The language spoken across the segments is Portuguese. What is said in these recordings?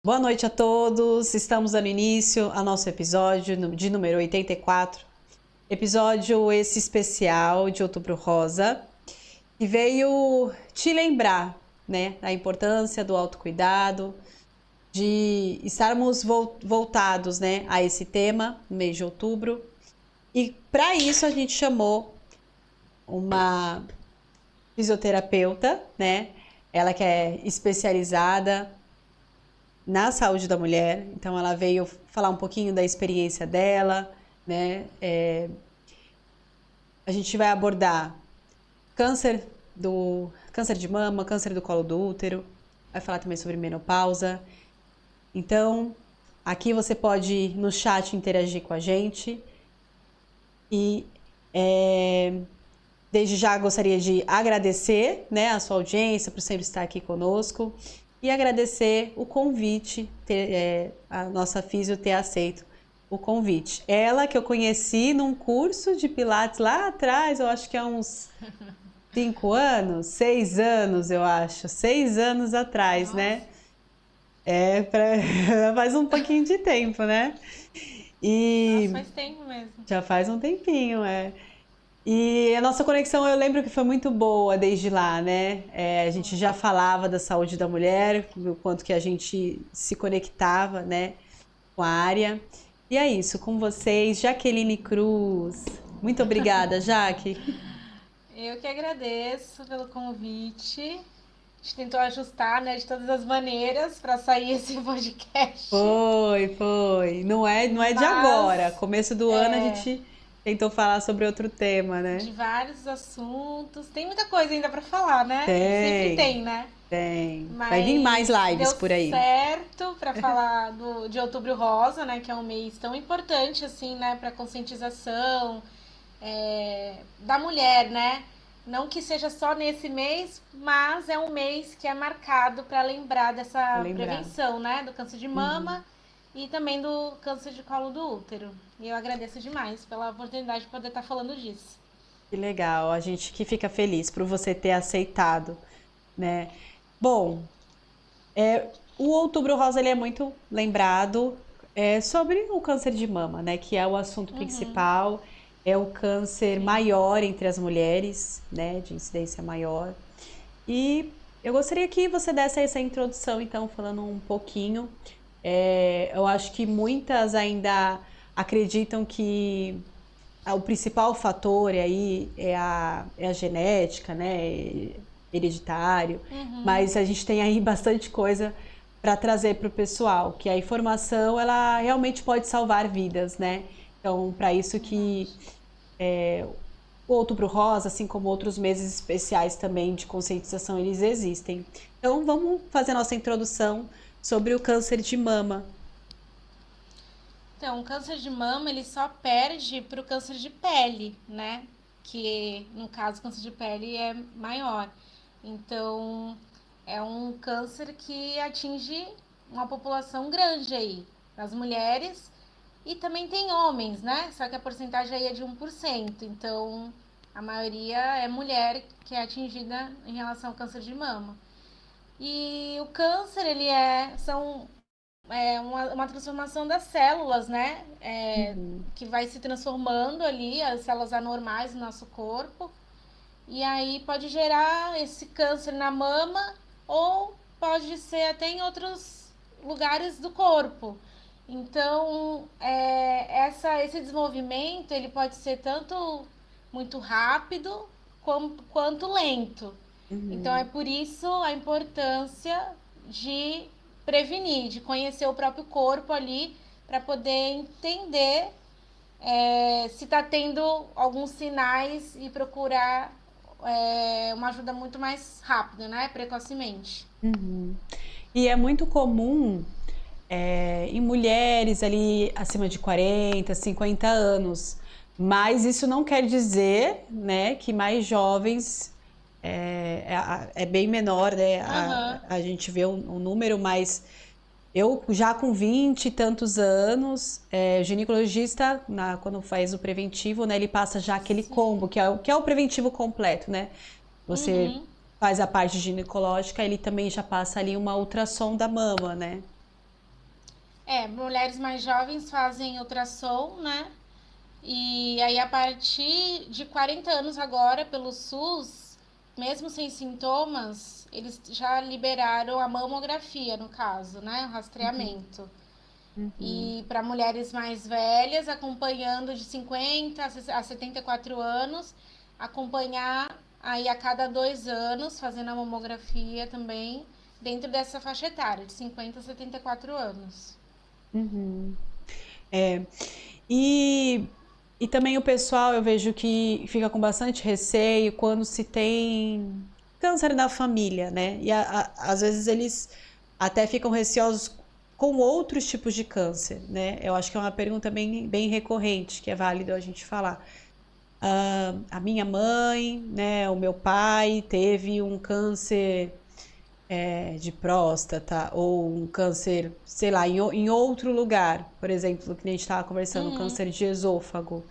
Boa noite a todos. Estamos dando início ao nosso episódio de número 84. Episódio esse especial de Outubro Rosa, que veio te lembrar, né, da importância do autocuidado, de estarmos voltados, né, a esse tema no mês de outubro. E para isso a gente chamou uma fisioterapeuta, né? Ela que é especializada na saúde da mulher, então ela veio falar um pouquinho da experiência dela, né? A gente vai abordar câncer câncer de mama, câncer do colo do útero, vai falar também sobre menopausa. Então, aqui você pode no chat interagir com a gente e desde já gostaria de agradecer, né, a sua audiência por sempre estar aqui conosco e agradecer o convite, a nossa físio ter aceito o convite. Ela que eu conheci num curso de Pilates lá atrás, eu acho que há uns 5 anos, 6 anos, eu acho, 6 anos atrás, né? Faz um pouquinho de tempo, né? Nossa, E faz tempo mesmo. já faz um tempinho, E a nossa conexão eu lembro que foi muito boa desde lá, né? A gente já falava da saúde da mulher, do quanto que a gente se conectava, né, com a área. E é isso, com vocês, Jaqueline Cruz. Muito obrigada, Jaque. Eu que agradeço pelo convite. A gente tentou ajustar, né, de todas as maneiras para sair esse podcast. Foi. Não é de agora. Mas Começo do ano a gente tentou falar sobre outro tema, né? de vários assuntos. Tem muita coisa ainda para falar, né? Sempre Tem, tem, né? tem. Vai vir mais Mas lives deu por aí. certo para falar de Outubro Rosa, né? Que é um mês tão importante, assim, né? Para conscientização da mulher, né? Não que seja só nesse mês, mas é um mês que é marcado para lembrar Pra dessa lembrar. prevenção, né? Do câncer de Uhum. mama e também do câncer de colo do útero. E eu agradeço demais pela oportunidade de poder estar falando disso. Que legal, a gente que fica feliz por você ter aceitado, né? Bom, o Outubro Rosa ele é muito lembrado sobre o câncer de mama, né? Que é o assunto principal, é o câncer Sim. maior entre as mulheres, né? De incidência maior. E eu gostaria que você desse essa introdução, então, falando um pouquinho. Eu acho que muitas ainda acreditam que o principal fator aí é a genética, né? Hereditário, mas a gente tem aí bastante coisa para trazer para o pessoal, que a informação ela realmente pode salvar vidas, né? Então, para isso que Verdade. o Outubro Rosa, assim como outros meses especiais também de conscientização, eles existem. Então, vamos fazer nossa introdução sobre o câncer de mama. Então, o câncer de mama, ele só perde para o câncer de pele, né? Que, no caso, o câncer de pele é maior. Então, é um câncer que atinge uma população grande aí, as mulheres, e também tem homens, né? Só que a porcentagem aí é de 1%. Então, a maioria é mulher que é atingida em relação ao câncer de mama. E o câncer, são uma transformação das células, né? Uhum. Que vai se transformando ali, as células anormais do nosso corpo. E aí pode gerar esse câncer na mama ou pode ser até em outros lugares do corpo. Então, esse desenvolvimento ele pode ser tanto muito rápido quanto lento. Então, é Uhum. por isso a importância de prevenir, de conhecer o próprio corpo ali, para poder entender se está tendo alguns sinais e procurar uma ajuda muito mais rápida, né? Precocemente. Uhum. E é muito comum em mulheres ali acima de 40, 50 anos. Mas isso não quer dizer, né, que mais jovens é bem menor, né? Aham. A gente vê um número, mas eu já com 20 e tantos anos, o ginecologista, quando faz o preventivo, né, ele passa já aquele Sim. combo, que é o preventivo completo, né? Você Uhum. faz a parte ginecológica, ele também já passa ali uma ultrassom da mama, né? Mulheres mais jovens fazem ultrassom, né? E aí, a partir de 40 anos agora, pelo SUS, mesmo sem sintomas, eles já liberaram a mamografia, no caso, né? O rastreamento. E para mulheres mais velhas, acompanhando de 50 a 74 anos, acompanhar aí a cada 2 anos, fazendo a mamografia também, dentro dessa faixa etária, de 50 a 74 anos. É, e, e também o pessoal, eu vejo que fica com bastante receio quando se tem câncer na família, né? E às vezes eles até ficam receosos com outros tipos de câncer, né? Eu acho que é uma pergunta bem recorrente, que é válido a gente falar. A minha mãe, né, o meu pai teve um câncer de próstata ou um câncer, sei lá, em outro lugar, por exemplo, que nem a gente estava conversando, um câncer de esôfago.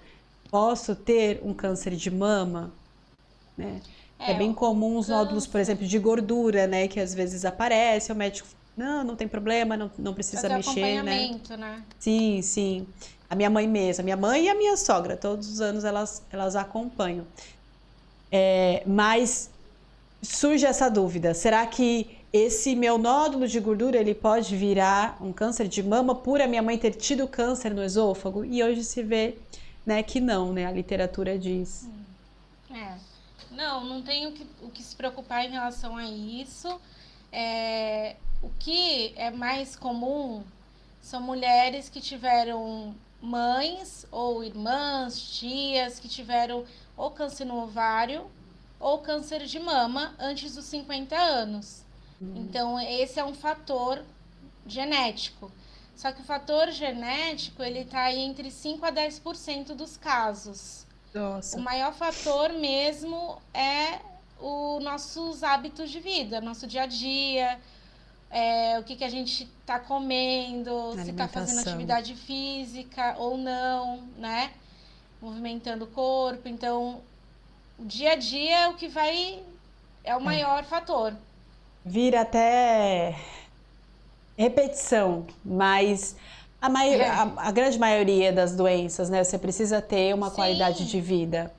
Posso ter um câncer de mama, né? É bem O comum os nódulos, por câncer, exemplo, de gordura, né, que às vezes aparece, o médico, não tem problema, não precisa fazer o mexer, né? acompanhamento, né? Sim, sim. A minha mãe mesmo, a minha mãe e a minha sogra, todos os anos elas acompanham. Mas surge essa dúvida, será que esse meu nódulo de gordura ele pode virar um câncer de mama por a minha mãe ter tido câncer no esôfago? E hoje se vê, né, que não, né? A literatura diz. É. Não tem o que se preocupar em relação a isso. O que é mais comum são mulheres que tiveram mães ou irmãs, tias que tiveram ou câncer no ovário ou câncer de mama antes dos 50 anos. Então, esse é um fator genético. Só que o fator genético, ele está aí entre 5 a 10% dos casos. O Nossa. maior fator mesmo é os nossos hábitos de vida, nosso dia a dia, o que a gente está comendo, se está fazendo Alimentação. atividade física ou não, né? Movimentando o corpo. Então, o dia a dia é o que vai. É o maior fator. Vira até repetição, mas a grande maioria das doenças, né? Você precisa ter uma qualidade de Sim, vida.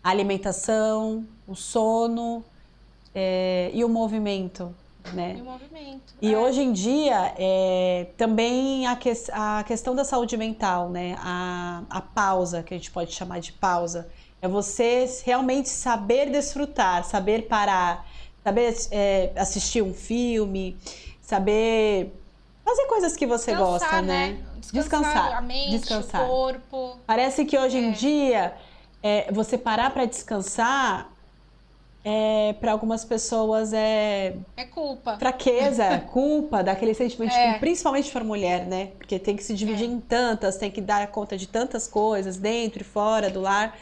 A alimentação, o sono, e o movimento, e né? o movimento. E hoje em dia, também a questão da saúde mental, né? A pausa, que a gente pode chamar de pausa, é você realmente saber desfrutar, saber parar, saber assistir um filme, saber fazer coisas que você gosta, Descansar, né? né? Descansar a Descansar, mente, o descansar. corpo. Parece que hoje em dia, você parar para descansar, para algumas pessoas é É culpa. fraqueza, culpa, daquele sentimento de culpa, É, principalmente para mulher, né? Porque tem que se dividir é. em tantas, tem que dar conta de tantas coisas dentro e fora do lar,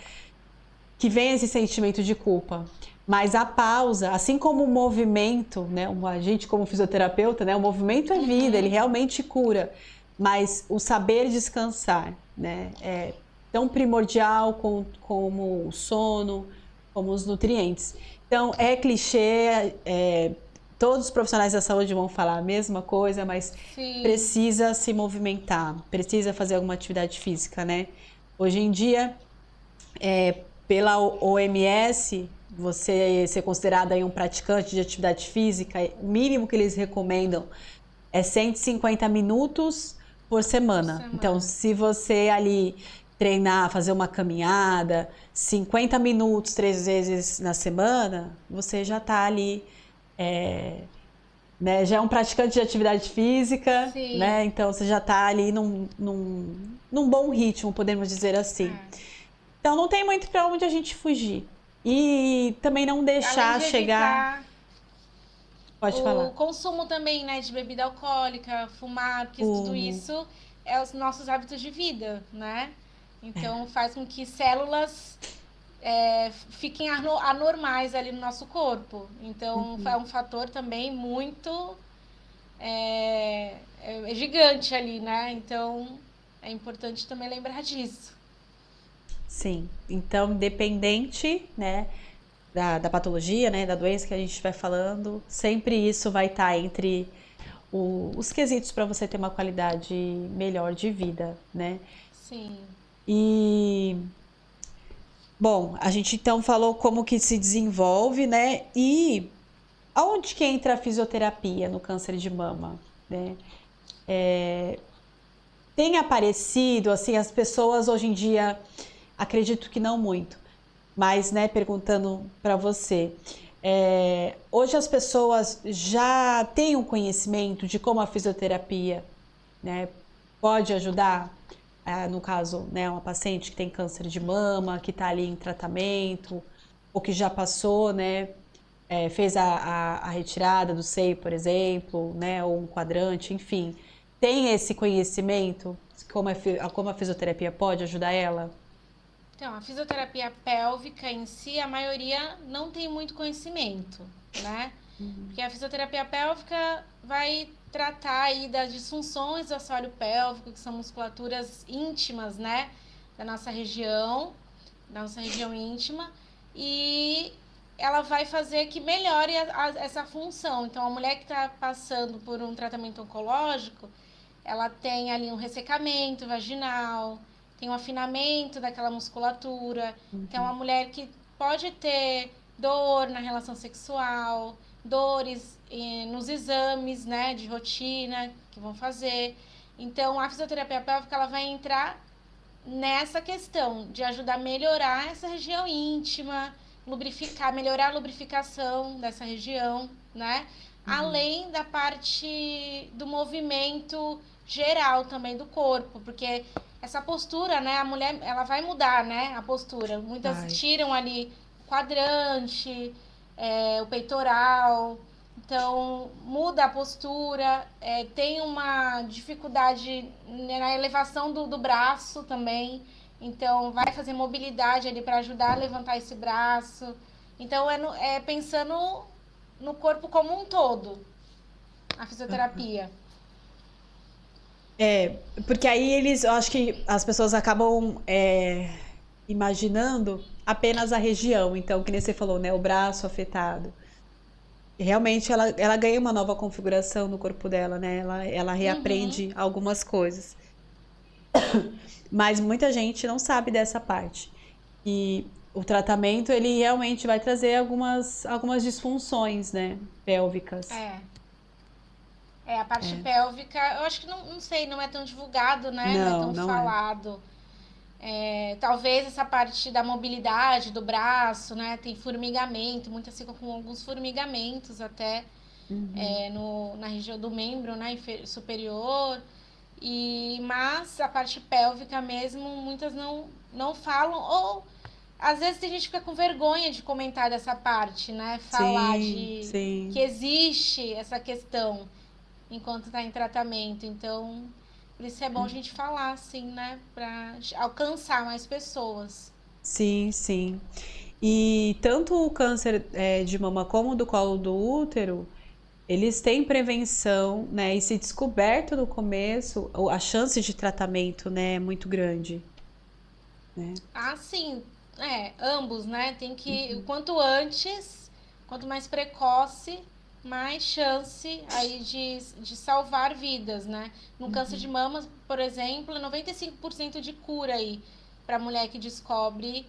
que vem esse sentimento de culpa. Mas a pausa, assim como o movimento, né? A gente como fisioterapeuta, né? O movimento é vida, ele realmente cura. Mas o saber descansar, né? É tão primordial como o sono, como os nutrientes. Então, é clichê, todos os profissionais da saúde vão falar a mesma coisa, mas Sim. precisa se movimentar, precisa fazer alguma atividade física, né? Hoje em dia, pela OMS, você ser considerado aí um praticante de atividade física, o mínimo que eles recomendam é 150 minutos por Por semana. Então, semana. se você ali treinar, fazer uma caminhada, 50 minutos 3 vezes na semana, você já está ali, né? Já é um praticante de atividade física, Sim. né? Então você já está ali num bom ritmo, podemos dizer assim. É. Então não tem muito para onde a gente fugir. E também não Além deixar de chegar. evitar Pode o falar. consumo também, né, de bebida alcoólica, fumar, porque tudo Fumo. isso é os nossos hábitos de vida, né? Então faz com que células fiquem anormais ali no nosso corpo. Então é um fator também muito gigante ali, né? Então é importante também lembrar disso. Sim. Então, independente, né, da patologia, né, da doença que a gente estiver falando, sempre isso vai estar entre os quesitos para você ter uma qualidade melhor de vida, né? Sim. E, bom, a gente então falou como que se desenvolve, né? E aonde que entra a fisioterapia no câncer de mama, né? Tem aparecido, assim, as pessoas hoje em dia, acredito que não muito, mas, né, perguntando para você, hoje as pessoas já têm um conhecimento de como a fisioterapia, né, pode ajudar, no caso, né, uma paciente que tem câncer de mama, que está ali em tratamento, ou que já passou, né, fez a retirada do seio, por exemplo, né, ou um quadrante, enfim, tem esse conhecimento como a fisioterapia pode ajudar ela? Então, a fisioterapia pélvica em si, a maioria não tem muito conhecimento, né? Porque a fisioterapia pélvica vai tratar aí das disfunções do assoalho pélvico, que são musculaturas íntimas, né? Da nossa região íntima, e ela vai fazer que melhore essa função. Então, a mulher que está passando por um tratamento oncológico, ela tem ali um ressecamento vaginal, tem um afinamento daquela musculatura. Então, a mulher que pode ter dor na relação sexual, dores nos exames, né, de rotina que vão fazer. Então, a fisioterapia pélvica ela vai entrar nessa questão de ajudar a melhorar essa região íntima, lubrificar, melhorar a lubrificação dessa região, né? Além da parte do movimento geral também do corpo, porque essa postura, né, a mulher, ela vai mudar, né, a postura. Muitas Vai. tiram ali o quadrante, o peitoral, então muda a postura, tem uma dificuldade na elevação do braço também, então vai fazer mobilidade ali para ajudar a levantar esse braço. Então é pensando no corpo como um todo, a fisioterapia. Porque aí eu acho que as pessoas acabam imaginando apenas a região, então, que nem você falou, né, o braço afetado. Realmente ela ganha uma nova configuração no corpo dela, né? Ela Uhum. reaprende algumas coisas. Mas muita gente não sabe dessa parte. E o tratamento, ele realmente vai trazer algumas disfunções, né? Pélvicas. É. A parte pélvica, eu acho que não sei, não é tão divulgado, né? Não é Não, tão não é. falado. Talvez essa parte da mobilidade do braço, né? Tem formigamento, muitas ficam com alguns formigamentos até na região do membro, né? Superior. Mas a parte pélvica mesmo, muitas não falam, ou às vezes tem gente que fica com vergonha de comentar dessa parte, né? Falar Sim, de que sim. existe essa questão enquanto está em tratamento. Então, por isso é bom a gente falar, assim, né? Para alcançar mais pessoas. Sim, sim. E tanto o câncer de mama como o do colo do útero, eles têm prevenção, né? E se descoberto no começo, a chance de tratamento, né, é muito grande, né? Ah, sim, ambos, né? Tem que, o quanto antes, quanto mais precoce, mais chance aí de salvar vidas, né? No câncer de mama, por exemplo, 95% de cura aí para mulher que descobre No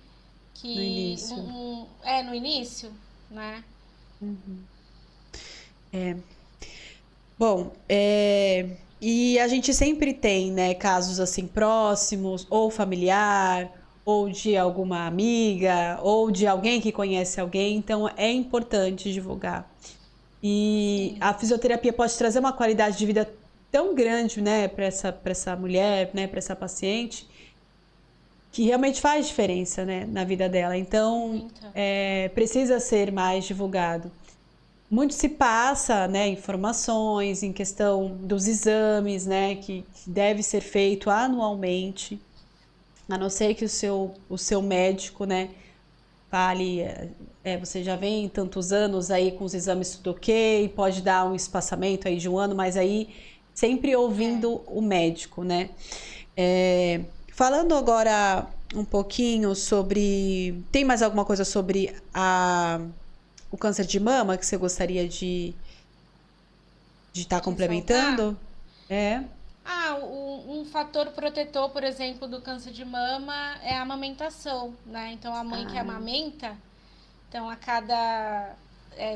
que início. no início, né? Bom, e a gente sempre tem, né, casos assim próximos, ou familiar, ou de alguma amiga, ou de alguém que conhece alguém, então é importante divulgar. E Sim. a fisioterapia pode trazer uma qualidade de vida tão grande, né, para essa mulher, né, para essa paciente, que realmente faz diferença, né, na vida dela. Então, Muita. precisa ser mais divulgado. Muito se passa, né, informações em questão dos exames, né, que deve ser feito anualmente, a não ser que o seu médico, né, fale, você já vem tantos anos aí com os exames tudo ok, pode dar um espaçamento aí de um ano, mas aí sempre É. ouvindo o médico, né. Falando agora um pouquinho sobre, tem mais alguma coisa sobre o câncer de mama que você gostaria De estar ressaltar. complementando? É. Um fator protetor, por exemplo, do câncer de mama é a amamentação, né? Então, a mãe que Ah, amamenta, então a cada,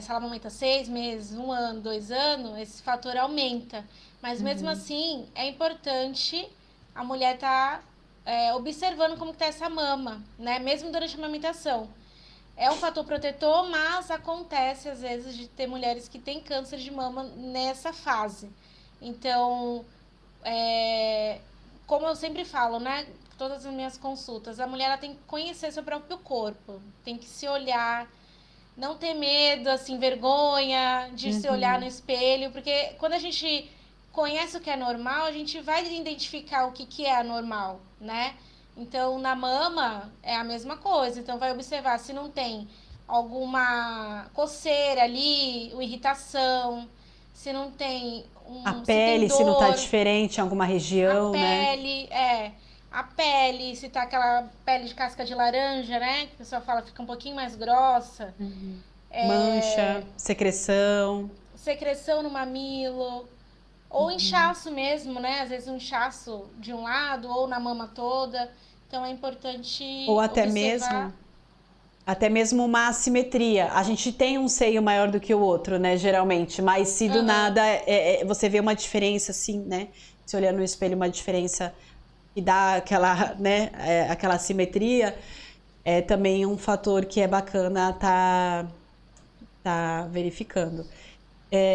se ela amamenta 6 meses, 1 ano, 2 anos, esse fator aumenta. Mas mesmo uhum. assim, é importante a mulher estar observando como está essa mama, né? Mesmo durante a amamentação. É um fator protetor, mas acontece às vezes de ter mulheres que têm câncer de mama nessa fase. Então, é, como eu sempre falo, né? Todas as minhas consultas, a mulher ela tem que conhecer seu próprio corpo, tem que se olhar, não ter medo, assim, vergonha de se olhar no Uhum. espelho, porque quando a gente conhece o que é normal, a gente vai identificar o que é anormal, né? Então, na mama é a mesma coisa. Então, vai observar se não tem alguma coceira ali, ou irritação, se não tem A se tem pele, se não tá dor, diferente em alguma a região, né? pele, a pele, se tá aquela pele de casca de laranja, né? Que o pessoal fala fica um pouquinho mais grossa. Uhum. É, Mancha, secreção. secreção no mamilo, ou Uhum. inchaço mesmo, né? Às vezes um inchaço de um lado ou na mama toda. Então é Ou importante observar. até mesmo uma assimetria. A gente tem um seio maior do que o outro, né, geralmente, mas se do Aham. nada você vê uma diferença assim, né? Se olhar no espelho uma diferença que dá aquela, né, aquela assimetria, é também um fator que é bacana tá verificando.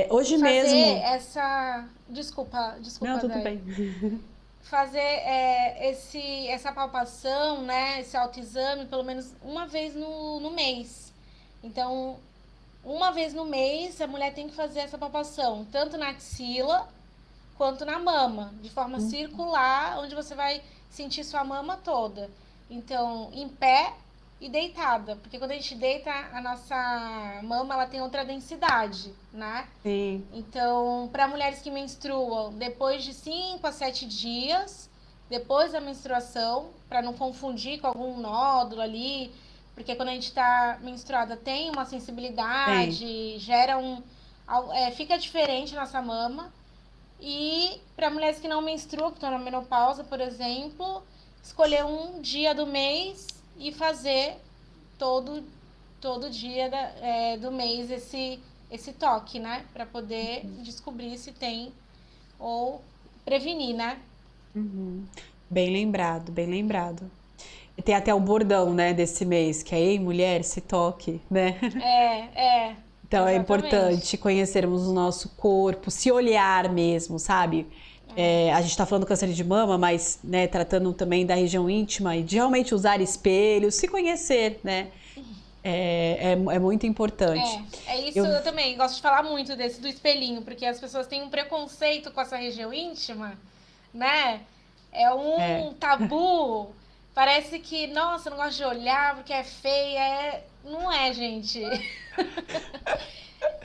Hoje Fazer mesmo. essa. Não, Desculpa, tudo Dai. bem. Fazer essa palpação, né? Esse autoexame, pelo menos uma vez no mês. Então, uma vez no mês, a mulher tem que fazer essa palpação, tanto na axila quanto na mama, de forma circular, onde você vai sentir sua mama toda. Então, em pé e deitada, porque quando a gente deita, a nossa mama ela tem outra densidade, né? Sim. Então, para mulheres que menstruam depois de 5 a 7 dias, depois da menstruação, para não confundir com algum nódulo ali, porque quando a gente está menstruada tem uma Tem. sensibilidade, gera fica diferente a nossa mama. E para mulheres que não menstruam, que estão na menopausa, por exemplo, escolher um dia do mês e fazer todo, todo dia do mês esse toque, né? Para poder descobrir se tem ou prevenir, né? Uhum. Bem lembrado, bem lembrado. E tem até o bordão, né, desse mês, que é Ei, mulher, se toque, né? Então é Exatamente. importante conhecermos o nosso corpo, se olhar mesmo, sabe? A gente tá falando do câncer de mama, mas, né, tratando também da região íntima e de realmente usar espelhos, se conhecer, né? É muito importante. É isso, Eu, eu também gosto de falar muito desse do espelhinho, porque as pessoas têm um preconceito com essa região íntima, né? É é, um tabu. Parece que, nossa, eu não gosto de olhar porque é feia. Não é, gente.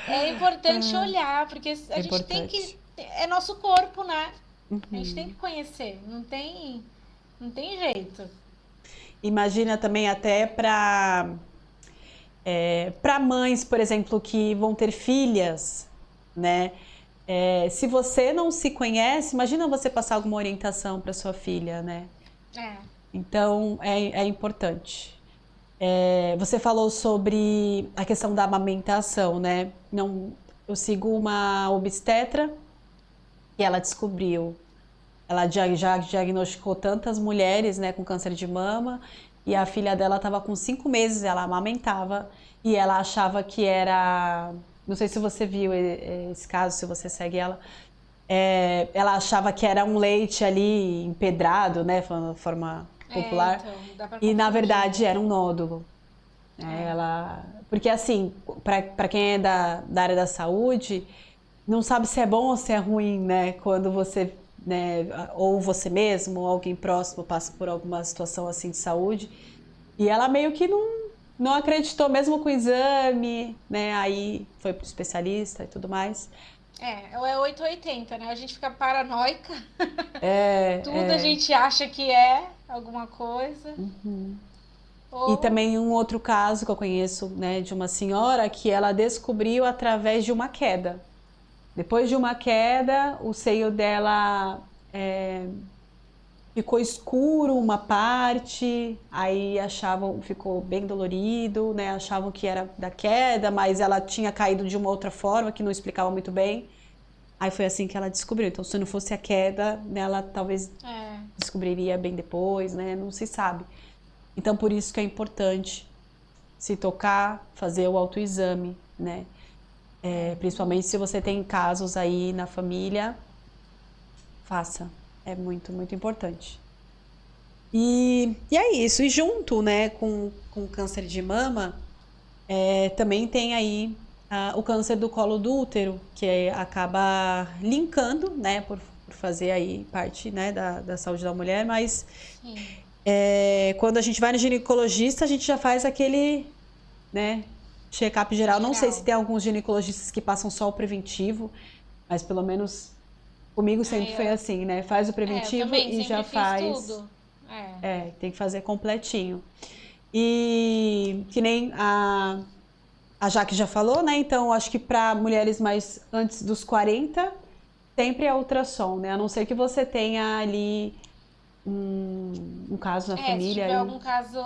É importante olhar, porque a é gente tem que. importante. É nosso corpo, né? A gente tem Uhum. que conhecer. Não tem jeito. Imagina também até para mães, por exemplo, que vão ter filhas, né? Se você não se conhece, imagina você passar alguma orientação para sua filha, né? É. Então é importante. Você falou sobre a questão da amamentação, né? Não, eu sigo uma obstetra e ela descobriu, ela já diagnosticou tantas mulheres, né, com câncer de mama e a filha dela estava com 5 meses, ela amamentava e ela achava que era, não sei se você viu esse caso, se você segue ela, ela achava que era um leite ali empedrado, né, falando de forma popular, Então, dá pra e na confundir. verdade era um nódulo. É. Porque assim, para quem é da área da saúde, não sabe se é bom ou se é ruim, né? Quando você, né, ou você mesmo, ou alguém próximo passa por alguma situação assim de saúde. E ela meio que não acreditou, mesmo com o exame, né? Aí foi pro especialista e tudo mais. É 880, né? A gente fica paranoica, É, tudo a é. gente acha que é alguma coisa. Uhum. E Ou. também um outro caso que eu conheço, né, de uma senhora que ela descobriu através de uma queda. Depois de uma queda, o seio dela ficou escuro uma parte, aí achavam, ficou bem dolorido, né? Achavam que era da queda, mas ela tinha caído de uma outra forma que não explicava muito bem. Aí foi assim que ela descobriu. Então, se não fosse a queda, né, ela talvez É. descobriria bem depois, né? Não se sabe. Então, por isso que é importante se tocar, fazer o autoexame, né? Principalmente se você tem casos aí na família, faça. É muito, muito importante. E é isso. E junto, né, com o câncer de mama, também tem aí o câncer do colo do útero, que acaba linkando, né, por fazer aí parte, né, da saúde da mulher, mas Sim. quando a gente vai no ginecologista, a gente já faz aquele, né, check-up geral. Não sei se Geral. tem alguns ginecologistas que passam só o preventivo, mas pelo menos comigo sempre Aí foi eu, assim, né? Faz o eu preventivo também e já sempre fiz faz. tudo. É. Tem que fazer completinho. E que nem a Jaque já falou, né? Então, acho que para mulheres mais antes dos 40 sempre é ultrassom, né? A não ser que você tenha ali um caso na Se família tiver aí. algum caso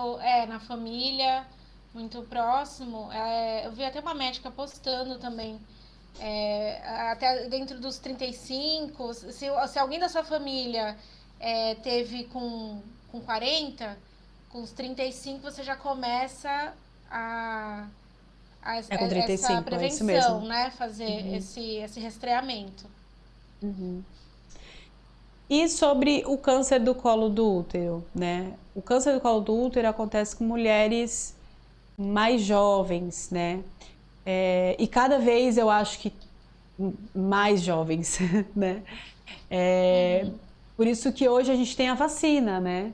na família, muito próximo, eu vi até uma médica postando também. Até dentro dos 35, se alguém da sua família teve com 40, com os 35 você já começa a, É com essa 35, é isso prevenção, mesmo. né? Fazer esse rastreamento. E sobre o câncer do colo do útero, né? O câncer do colo do útero acontece com mulheres mais jovens, né? E cada vez eu acho que mais jovens, né? É, por isso que hoje a gente tem a vacina, né?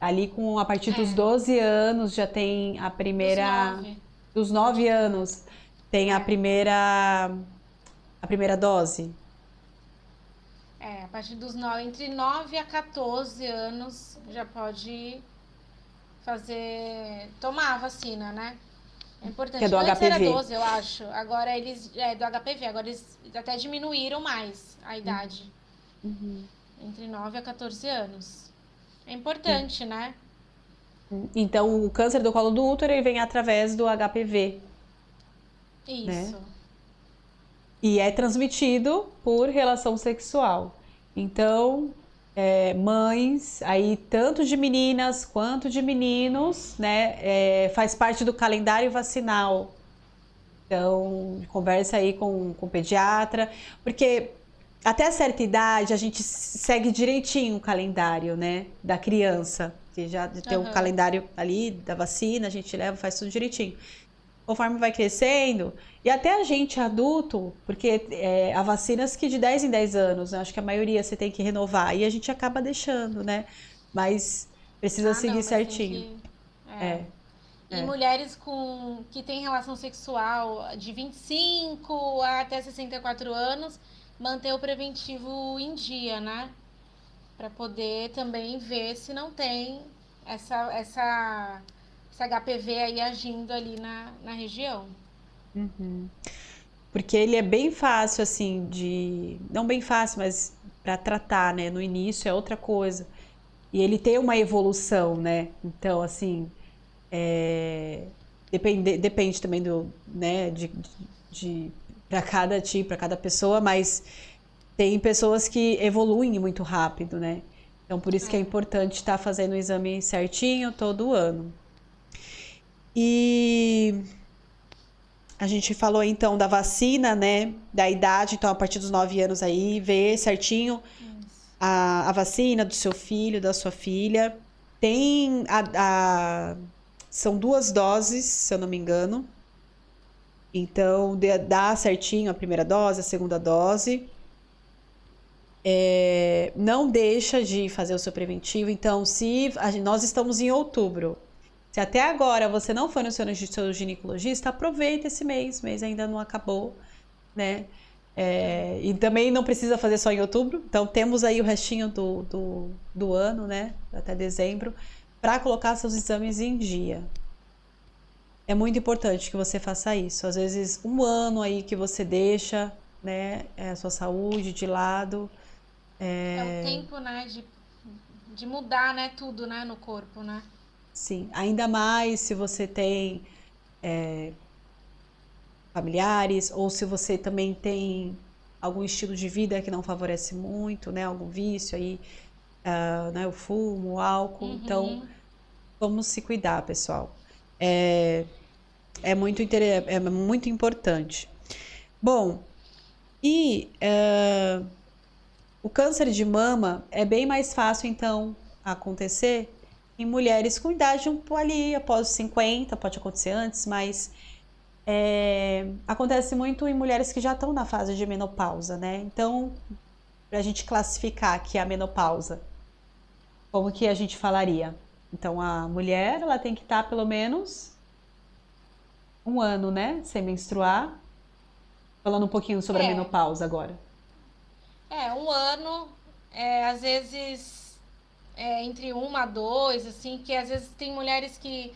Ali a partir dos É, 12 anos já tem dos 9 dos pode 9 ter. anos tem É, a primeira dose. a partir dos 9, entre 9 a 14 anos já pode tomar a vacina, né? É Que é importante. do Antes era HPV. 12, eu acho. Agora do HPV, agora eles até diminuíram mais a idade. Entre 9 a 14 anos. É importante, né? Então, o câncer do colo do útero ele vem através do HPV, né? Isso. E é transmitido por relação sexual. Então, mães, aí tanto de meninas quanto de meninos, né? Faz parte do calendário vacinal. Então, conversa aí com o pediatra, porque até certa idade a gente segue direitinho o calendário, né, da criança, que já tem o Aham. calendário ali da vacina, a gente leva, faz tudo direitinho. Conforme vai crescendo, e até a gente adulto, porque há vacinas que de 10 em 10 anos, né, acho que a maioria você tem que renovar, e a gente acaba deixando, né, mas precisa Ah, seguir não, mas tem certinho. que. É. É, E é. mulheres que têm relação sexual de 25 até 64 anos, manter o preventivo em dia, né? Para poder também ver se não tem esse HPV aí agindo ali na região. Porque ele é bem fácil, assim, não bem fácil, mas para tratar, né? No início é outra coisa. E ele tem uma evolução, né? Então, assim, depende também né? Para cada tipo, para cada pessoa, mas tem pessoas que evoluem muito rápido, né? Então, por isso que é É. importante estar fazendo o exame certinho todo ano. E a gente falou então da vacina, né? Da idade, então a partir dos 9 anos aí, ver certinho Isso. a vacina do seu filho, da sua filha. Tem são 2 doses, se eu não me engano. Então, dá certinho a primeira dose, a segunda dose. Não deixa de fazer o seu preventivo. Então, se nós estamos em outubro, se até agora você não foi no seu ginecologista, aproveita esse mês ainda não acabou, né? E também não precisa fazer só em outubro, então temos aí o restinho do ano, né? Até dezembro, para colocar seus exames em dia. É muito importante que você faça isso. Às vezes, um ano aí que você deixa, né, a sua saúde de lado. É o tempo, né, de mudar, né, tudo, né, no corpo, né? Sim, ainda mais se você tem familiares ou se você também tem algum estilo de vida que não favorece muito, né, algum vício aí, né, o fumo, o álcool. Então, Uhum. vamos se cuidar, pessoal. É, é muito importante. Bom, e o câncer de mama é bem mais fácil, então, acontecer em mulheres com idade ali, após os 50, pode acontecer antes, mas acontece muito em mulheres que já estão na fase de menopausa, né? Então, para a gente classificar aqui a menopausa, como que a gente falaria? Então, a mulher, ela tem que estar pelo menos um ano, né, sem menstruar. Falando um pouquinho sobre a É, menopausa agora. um ano, às vezes entre uma a dois, assim, que às vezes tem mulheres que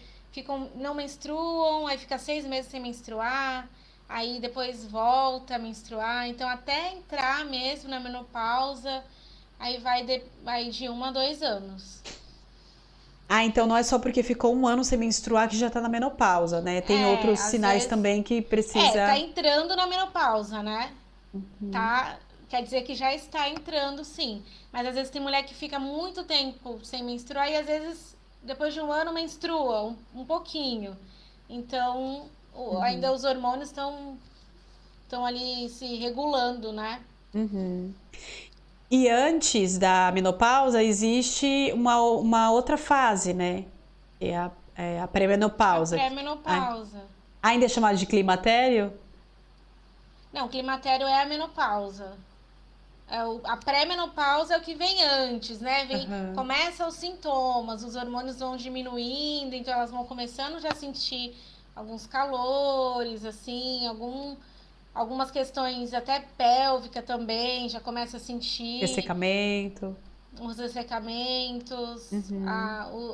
não menstruam, aí fica 6 meses sem menstruar, aí depois volta a menstruar, então até entrar mesmo na menopausa, aí vai de 1 a 2 anos. Ah, então não é só porque ficou um ano sem menstruar que já tá na menopausa, né? Tem outros Às sinais vezes. também que Tá precisa. entrando na menopausa, né? Tá. Quer dizer que já está entrando, sim. Mas às vezes tem mulher que fica muito tempo sem menstruar e às vezes depois de um ano menstrua um pouquinho. Então, ainda os hormônios estão ali se regulando, né? Uhum. E antes da menopausa existe uma outra fase, né? É a A pré-menopausa. pré-menopausa. Ainda é chamada de climatério? Não, climatério é a menopausa. A pré-menopausa é o que vem antes, né? Aham. Começa os sintomas, os hormônios vão diminuindo, então elas vão começando já a sentir alguns calores, assim, algumas questões até pélvica também, já começa a sentir Ressecamento. os ressecamentos, Uhum.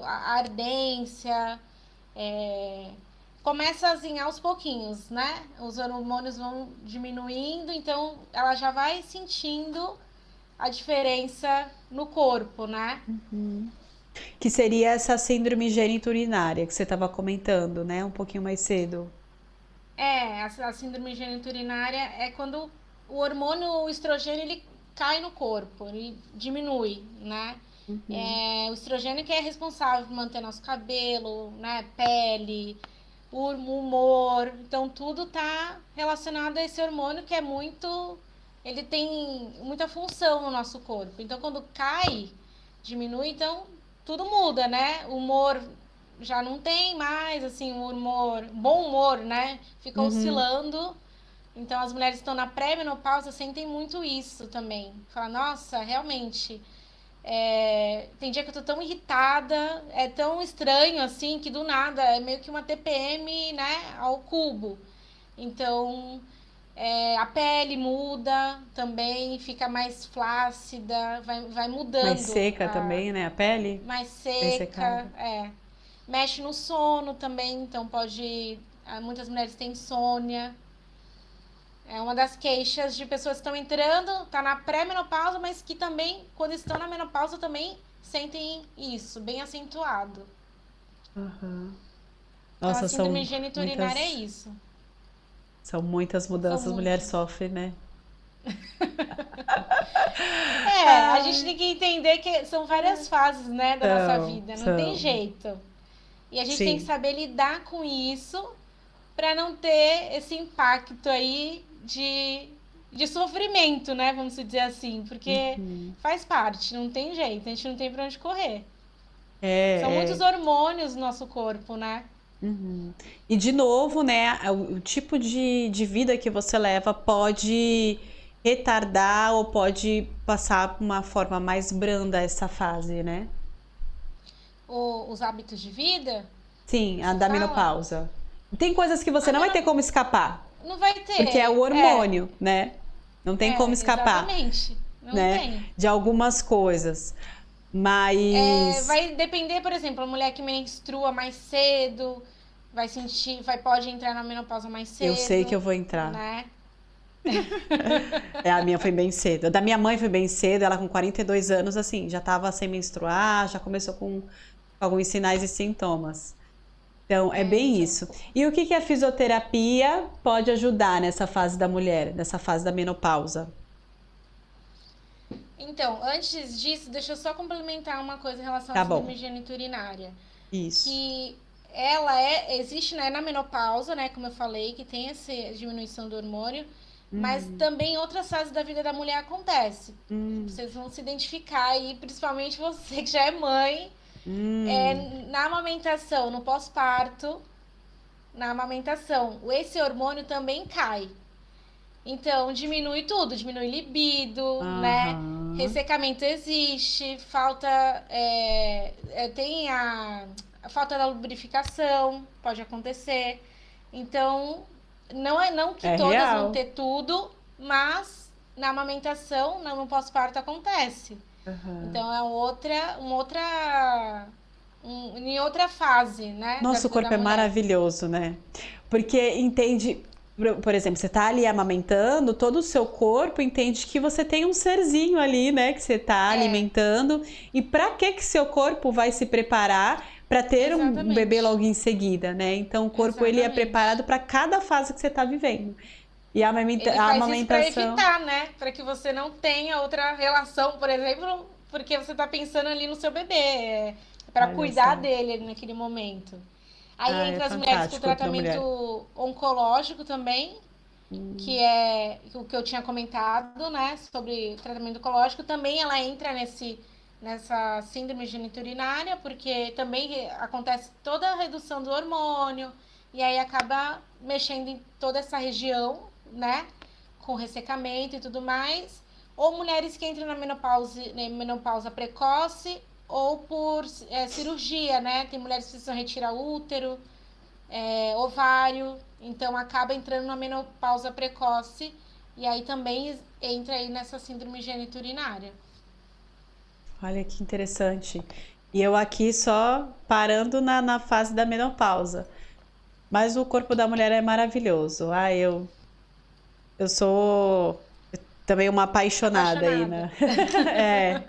a ardência. é, Começa assim aos pouquinhos, né? Os hormônios vão diminuindo, então ela já vai sentindo a diferença no corpo, né? Que seria essa síndrome genitorinária que você estava comentando, né? Um pouquinho mais cedo. A síndrome geniturinária é quando o hormônio o estrogênio ele cai no corpo, ele diminui, né? O estrogênio que é responsável por manter nosso cabelo, né, pele, o humor, então tudo tá relacionado a esse hormônio que é ele tem muita função no nosso corpo. Então quando cai, diminui, então tudo muda, né? O humor já não tem mais assim um bom humor, né? Fica Uhum. oscilando. Então as mulheres que estão na pré-menopausa sentem muito isso também. Fala, nossa, realmente, tem dia que eu tô tão irritada, é tão estranho assim, que do nada é meio que uma TPM, né, ao cubo. Então, a pele muda também, fica mais flácida, vai Mais mudando, seca também, né? A pele mais ressecada. seca, mexe no sono também, então muitas mulheres têm insônia. É uma das queixas de pessoas que estão entrando, tá na pré-menopausa, mas que também, quando estão na menopausa, também sentem isso, bem acentuado. Aham. Então, a Nossa, síndrome geniturinária é isso. são muitas São mudanças, as mulheres muitas. sofrem, né? A gente Ai, tem que entender que são várias fases, né, da nossa vida, não tem são. jeito. E a gente tem que Sim. saber lidar com isso para não ter esse impacto aí de sofrimento, né, vamos dizer assim, porque faz parte, não tem jeito, a gente não tem para onde correr. São É, muitos é. hormônios no nosso corpo, né? E de novo, né, o tipo de vida que você leva pode retardar ou pode passar por uma forma mais branda essa fase, né? Os hábitos de vida, Sim, a você da fala? menopausa. Tem coisas que você A não vai ter menop... como escapar, Não vai porque é o ter. hormônio, né? Não tem como escapar, Exatamente. Não né? tem. De algumas coisas. Mas Vai depender, por exemplo, a mulher que menstrua mais cedo, pode entrar na menopausa mais eu sei que cedo, eu vou entrar. né? A minha foi bem cedo. A da minha mãe foi bem cedo, ela com 42 anos, assim, já estava sem menstruar, já começou com alguns sinais e sintomas. Então, é bem Então. isso. E o que que a fisioterapia pode ajudar nessa fase da mulher, nessa fase da menopausa? Então, antes disso, deixa eu só complementar uma coisa em relação à Tá síndrome bom. geniturinária. Isso. Que existe, né, na menopausa, né, como eu falei, que tem essa diminuição do hormônio, mas Hum, também em outras fases da vida da mulher acontece. hum, Vocês vão se identificar aí, principalmente você que já é mãe, hum. na amamentação, no pós-parto, na amamentação, esse hormônio também cai. Então, diminui tudo, diminui libido, né? Aham. Ressecamento existe, falta. Tem a falta da lubrificação, pode acontecer. Então, não que É todas vão real. ter tudo, mas na amamentação, no pós-parto acontece. Aham. Então é em outra fase, né, da Nosso vida da corpo é mulher. maravilhoso, né? Porque entende, por exemplo, você tá ali amamentando, todo o seu corpo entende que você tem um serzinho ali, né, que você tá É, alimentando. E para que seu corpo vai se preparar para ter um bebê exatamente. logo em seguida, né? Então o corpo ele é Exatamente. preparado para cada fase que você tá vivendo. E Ele a faz isso para amamentação, evitar, né? Para que você não tenha outra relação, por exemplo, porque você tá pensando ali no seu bebê, para olha cuidar só, dele ali naquele momento. Aí ah, é entra as mulheres com fantástico o corpo da mulher. tratamento oncológico também, que Hum, é o que eu tinha comentado, né, sobre tratamento oncológico, também ela entra nessa síndrome geniturinária, porque também acontece toda a redução do hormônio, e aí acaba mexendo em toda essa região, né, com ressecamento e tudo mais. Ou mulheres que entram na menopausa precoce, ou por cirurgia, né? Tem mulheres que precisam retirar útero, ovário, então acaba entrando na menopausa precoce e aí também entra aí nessa síndrome geniturinária. olha que interessante. E eu aqui só parando na fase da menopausa. Mas o corpo da mulher é maravilhoso. Eu sou também uma apaixonada aí, Apaixonada. né?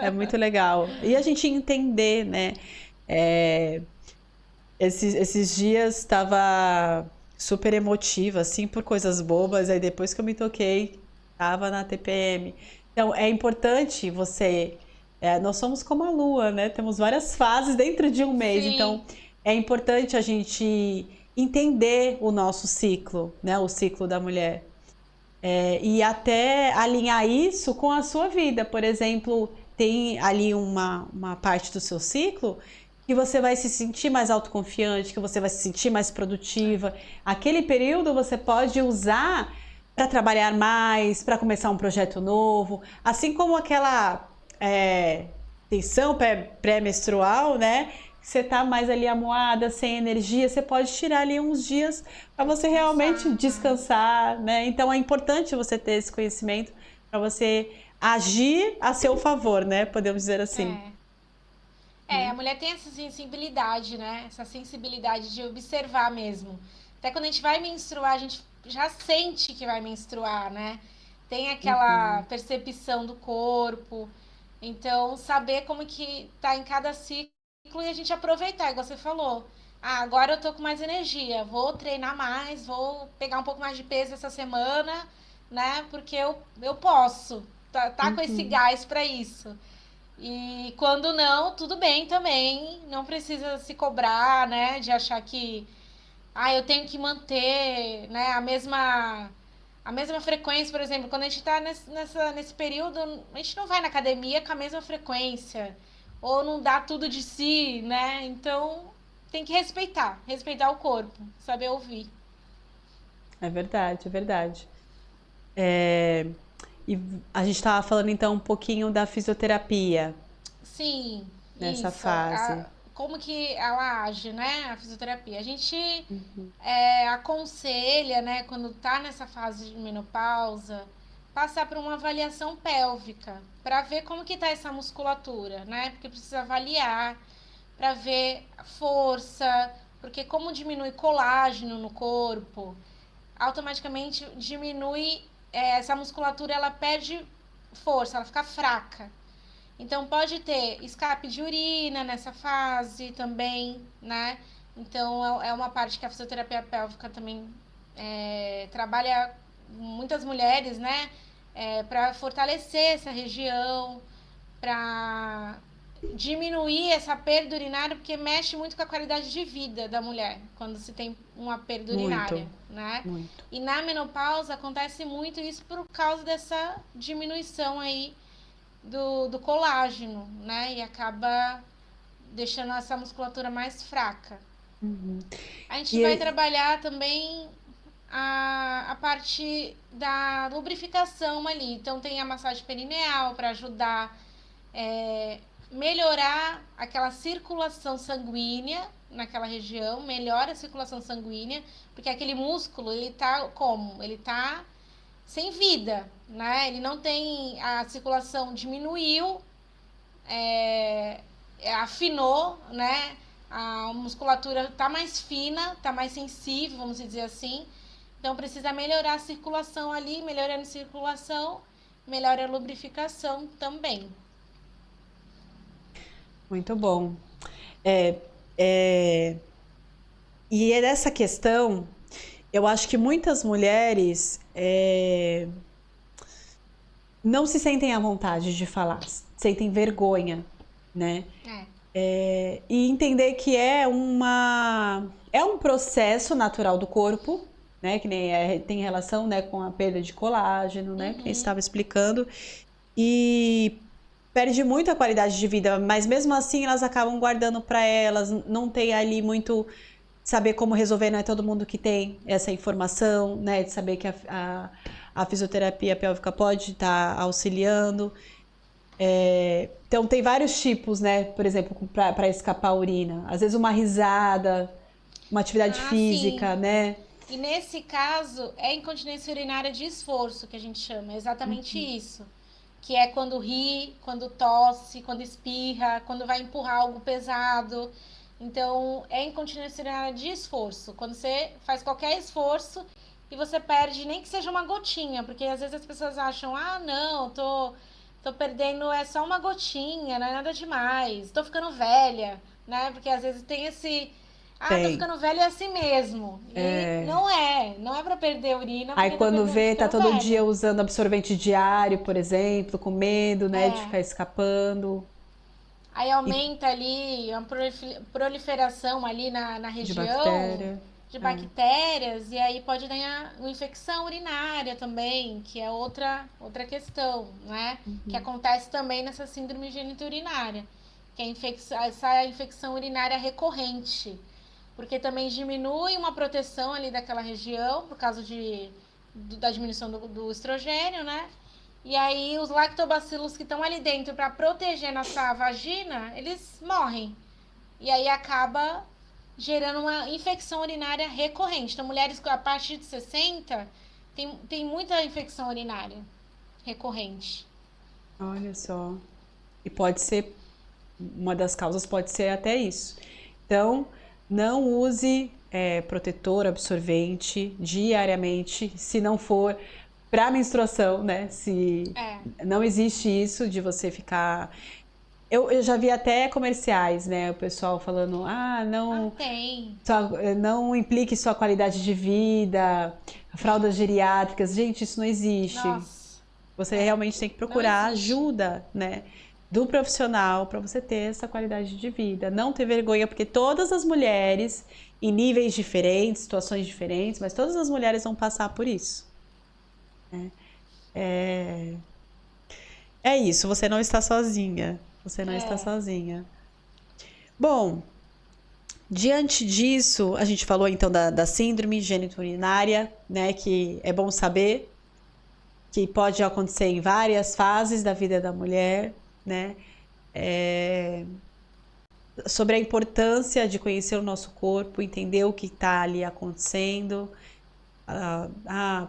É muito legal. E a gente entender, né? É, esses dias estava super emotiva, assim, por coisas bobas. Aí depois que eu me toquei, estava na TPM. Então, é importante você. Nós somos como a lua, né? Temos várias fases dentro de um mês. Sim, Então, é importante a gente entender o nosso ciclo, né? O ciclo da mulher. E até alinhar isso com a sua vida. Por exemplo, tem ali uma parte do seu ciclo que você vai se sentir mais autoconfiante, que você vai se sentir mais produtiva. Aquele período você pode usar para trabalhar mais, para começar um projeto novo, assim como aquela tensão pré-menstrual, né? Você tá mais ali amuada, sem energia, você pode tirar ali uns dias para para você realmente descansar mais. descansar, né? Então é importante você ter esse conhecimento para você agir a seu favor, né? Podemos dizer assim. É. A mulher tem essa sensibilidade, né? Essa sensibilidade de observar mesmo. Até quando a gente vai menstruar, a gente já sente que vai menstruar, né? Tem aquela Uhum. percepção do corpo. Então, saber como que tá em cada ciclo e a gente aproveitar, igual você falou. Ah, agora eu tô com mais energia, vou treinar mais, vou pegar um pouco mais de peso essa semana, né? Porque eu posso. Tá com esse Uhum. gás para isso. E quando não, tudo bem também. Não precisa se cobrar, né? De achar que, eu tenho que manter, né, a mesma frequência, por exemplo, quando a gente tá nesse período, a gente não vai na academia com a mesma frequência. Ou não dá tudo de si, né? Então tem que respeitar o corpo, saber ouvir. É verdade, é verdade. É, E a gente estava falando então um pouquinho da fisioterapia Sim, nessa isso. fase. Como que ela age, né? A fisioterapia. A gente Uhum. aconselha, né, quando tá nessa fase de menopausa, passar por uma avaliação pélvica para ver como que tá essa musculatura, né? Porque precisa avaliar para ver a força, porque como diminui colágeno no corpo, automaticamente diminui essa musculatura ela perde força, ela fica fraca. Então pode ter escape de urina nessa fase também, né? Então é uma parte que a fisioterapia pélvica também trabalha muitas mulheres, né? Para fortalecer essa região, para diminuir essa perda urinária, porque mexe muito com a qualidade de vida da mulher, quando se tem uma perda urinária, né? Muito. E na menopausa acontece muito isso por causa dessa diminuição aí do colágeno, né? E acaba deixando essa musculatura mais fraca. Uhum. A gente vai trabalhar também a parte da lubrificação ali. Então tem a massagem perineal para ajudar melhorar aquela circulação sanguínea naquela região, melhora a circulação sanguínea, porque aquele músculo, ele tá como? Ele tá sem vida, né? Ele não tem, a circulação diminuiu, afinou, né? A musculatura tá mais fina, tá mais sensível, vamos dizer assim. Então precisa melhorar a circulação ali, melhorando a circulação, melhora a lubrificação também. Muito bom. E é dessa questão, eu acho que muitas mulheres não se sentem à vontade de falar, sentem vergonha, né? E entender que é um processo natural do corpo, né? Que nem tem relação, né, com a perda de colágeno, né? Que nem você estava explicando. E perde muito a qualidade de vida, mas mesmo assim elas acabam guardando para elas, não tem ali muito saber como resolver, não é todo mundo que tem essa informação, né, de saber que a fisioterapia pélvica pode estar auxiliando. Então tem vários tipos, né, por exemplo, para escapar a urina, às vezes uma risada, uma atividade física, sim. né? E nesse caso é incontinência urinária de esforço que a gente chama, é exatamente isso. Que é quando ri, quando tosse, quando espirra, quando vai empurrar algo pesado. Então, é incontinência urinária de esforço. Quando você faz qualquer esforço e você perde, nem que seja uma gotinha, porque às vezes as pessoas acham, não, tô perdendo, é só uma gotinha, não é nada demais, tô ficando velha, né? Porque às vezes tem esse... tô ficando velha é assim mesmo. E não é pra perder urina. Aí quando vê, tá todo velha. dia usando absorvente diário, por exemplo, com medo, né, de ficar escapando. Aí aumenta ali a proliferação ali na região de bactérias, e aí pode dar uma infecção urinária também, que é outra questão, né? Que acontece também nessa síndrome geniturinária, que é essa infecção urinária recorrente, porque também diminui uma proteção ali daquela região, por causa da diminuição do estrogênio, né? E aí os lactobacilos que estão ali dentro para proteger nossa vagina, eles morrem. E aí acaba gerando uma infecção urinária recorrente. Então, mulheres a partir de 60 tem muita infecção urinária recorrente. Olha só. E pode ser, uma das causas pode ser até isso. Então, não use protetor absorvente diariamente, se não for para menstruação, né? Se não existe isso de você ficar... Eu já vi até comerciais, né? O pessoal falando, não implique sua qualidade de vida, fraldas geriátricas. Gente, isso não existe. Nossa. Você realmente tem que procurar ajuda, né? Do profissional para você ter essa qualidade de vida. Não ter vergonha, porque todas as mulheres, em níveis diferentes, situações diferentes, mas todas as mulheres vão passar por isso. É isso, você não está sozinha. Você não está sozinha. Bom, diante disso, a gente falou então da síndrome geniturinária, né? Que é bom saber que pode acontecer em várias fases da vida da mulher, né? Sobre a importância de conhecer o nosso corpo, entender o que está ali acontecendo.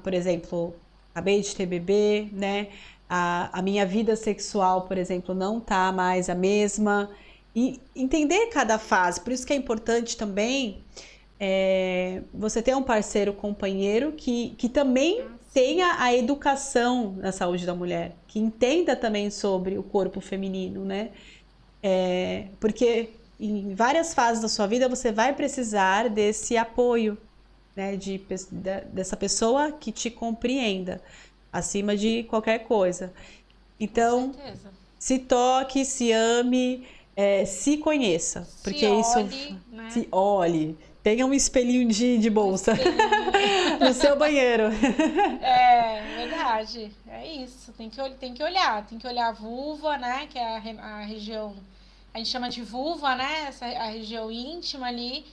Por exemplo, acabei de ter bebê, né? A minha vida sexual, por exemplo, não tá mais a mesma. E entender cada fase. Por isso que é importante também você ter um parceiro, companheiro que também tenha a educação na saúde da mulher, que entenda também sobre o corpo feminino, né? Porque em várias fases da sua vida você vai precisar desse apoio, né? Dessa pessoa que te compreenda, acima de qualquer coisa. Com Então, certeza. se toque, se ame, se conheça, Se porque isso olhe, né? se olhe. Tenha um espelhinho de Um bolsa espelhinho. no seu banheiro. É verdade. É isso. Tem que olhar. Tem que olhar a vulva, né? Que é a região. A gente chama de vulva, né? A região íntima ali.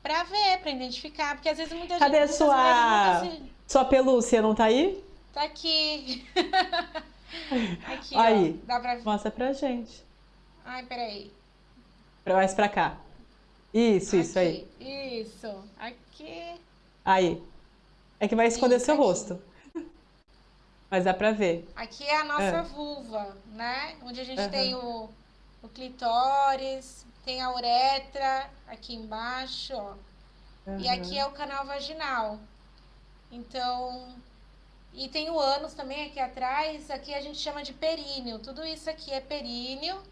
Pra ver, pra identificar. Porque às vezes Cadê a muitas mulheres nunca se. sua pelúcia? Não tá aí? Tá aqui. Aqui, ó. Aí, Dá pra. mostra pra gente. Ai, peraí. Mais pra cá. Isso aí. Aqui. Isso. Aqui. Aí. É que vai esconder Isso, seu aqui. rosto, mas dá pra ver. Aqui é a nossa Ah, vulva, né? Onde a gente tem aham, o clitóris, tem a uretra aqui embaixo, ó. E aqui aham. é o canal vaginal. Então, e tem o ânus também aqui atrás, aqui a gente chama de períneo. Tudo isso aqui é períneo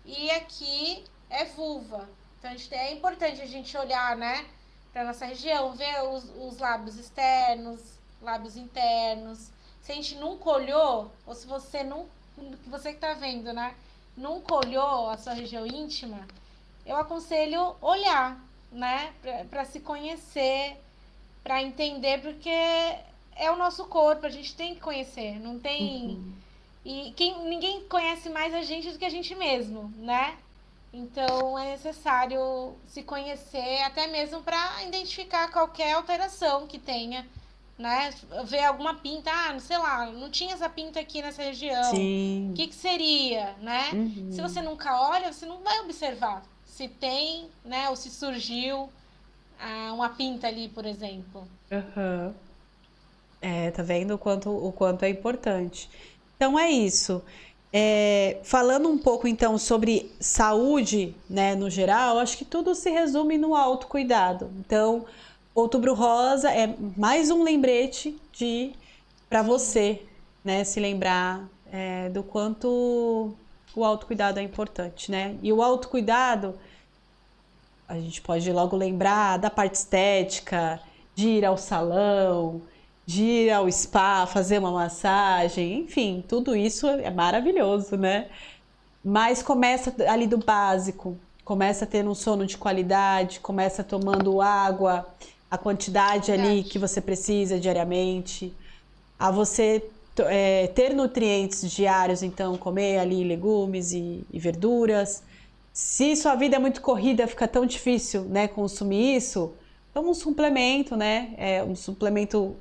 e aqui é vulva. Então, é importante a gente olhar, né, para nossa região, ver os lábios externos, lábios internos. Se a gente nunca olhou, ou se você não, você que tá vendo, né, nunca olhou a sua região íntima, eu aconselho olhar, né, para se conhecer, para entender, porque é o nosso corpo, a gente tem que conhecer, não tem. Uhum. Ninguém conhece mais a gente do que a gente mesmo, né? Então é necessário se conhecer, até mesmo para identificar qualquer alteração que tenha, né? Ver alguma pinta, sei lá, não tinha essa pinta aqui nessa região. O Sim. que seria, né? Se você Uhum. nunca olha, você não vai observar se tem, né? Ou se surgiu uma pinta ali, por exemplo. Aham. Tá vendo o quanto é importante. Então é isso. Falando um pouco então sobre saúde, né, no geral, acho que tudo se resume no autocuidado. Então, Outubro Rosa é mais um lembrete de para Sim, você, né, se lembrar do quanto o autocuidado é importante, né? E o autocuidado a gente pode logo lembrar da parte estética, de ir ao salão, de ir ao spa, fazer uma massagem, enfim, tudo isso é maravilhoso, né? Mas começa ali do básico, começa tendo um sono de qualidade, começa tomando água, a quantidade ali que verdade. você precisa diariamente, a você ter nutrientes diários, então comer ali legumes e verduras. Se sua vida é muito corrida, fica tão difícil, né, consumir isso, toma um suplemento, né? Um suplemento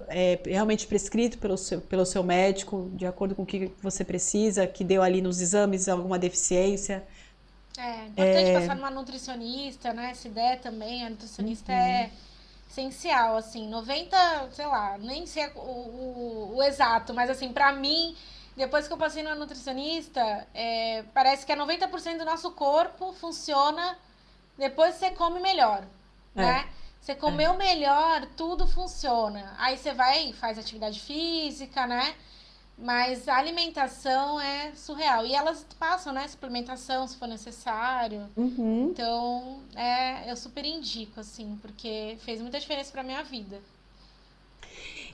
realmente prescrito pelo seu médico, de acordo com o que você precisa, que deu ali nos exames alguma deficiência. É importante passar numa nutricionista, né? Se der também, a nutricionista é essencial, assim, 90, sei lá, nem sei o exato, mas assim, pra mim, depois que eu passei na nutricionista, parece que é 90% do nosso corpo funciona depois que você come melhor, É, né? Você é. comeu melhor, tudo funciona. Aí você vai e faz atividade física, né? Mas a alimentação é surreal. E elas passam, né? Suplementação, se for necessário. Uhum. Então, eu super indico, assim, porque fez muita diferença pra minha vida.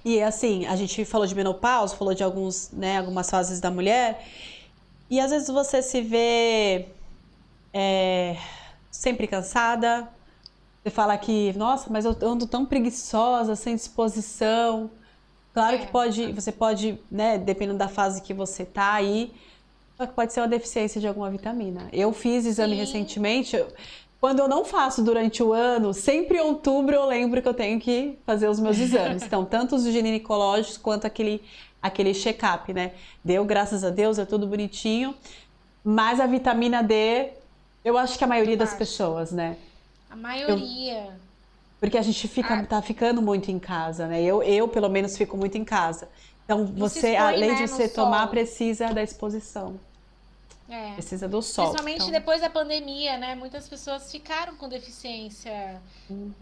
E assim, a gente falou de menopausa, falou de algumas fases da mulher, e às vezes você se vê é, sempre cansada. Você fala que, nossa, mas eu ando tão preguiçosa, sem disposição. Claro que É, você pode, né, dependendo da fase que você tá aí, só que pode ser uma deficiência de alguma vitamina. Eu fiz exame sim, recentemente, quando eu não faço durante o ano, sempre em outubro eu lembro que eu tenho que fazer os meus exames. Então, tanto os ginecológicos quanto aquele check-up, né? Deu, graças a Deus, é tudo bonitinho. Mas a vitamina D, eu acho que a muito maioria das baixa. pessoas, né? A Eu, maioria. porque a gente Ah, tá ficando muito em casa, né? Eu, pelo menos, fico muito em casa. Então, não se você, expõe, além de né, no você tomar, sol. precisa da exposição. É. Precisa do sol. Principalmente Então, depois da pandemia, né? Muitas pessoas ficaram com deficiência uhum,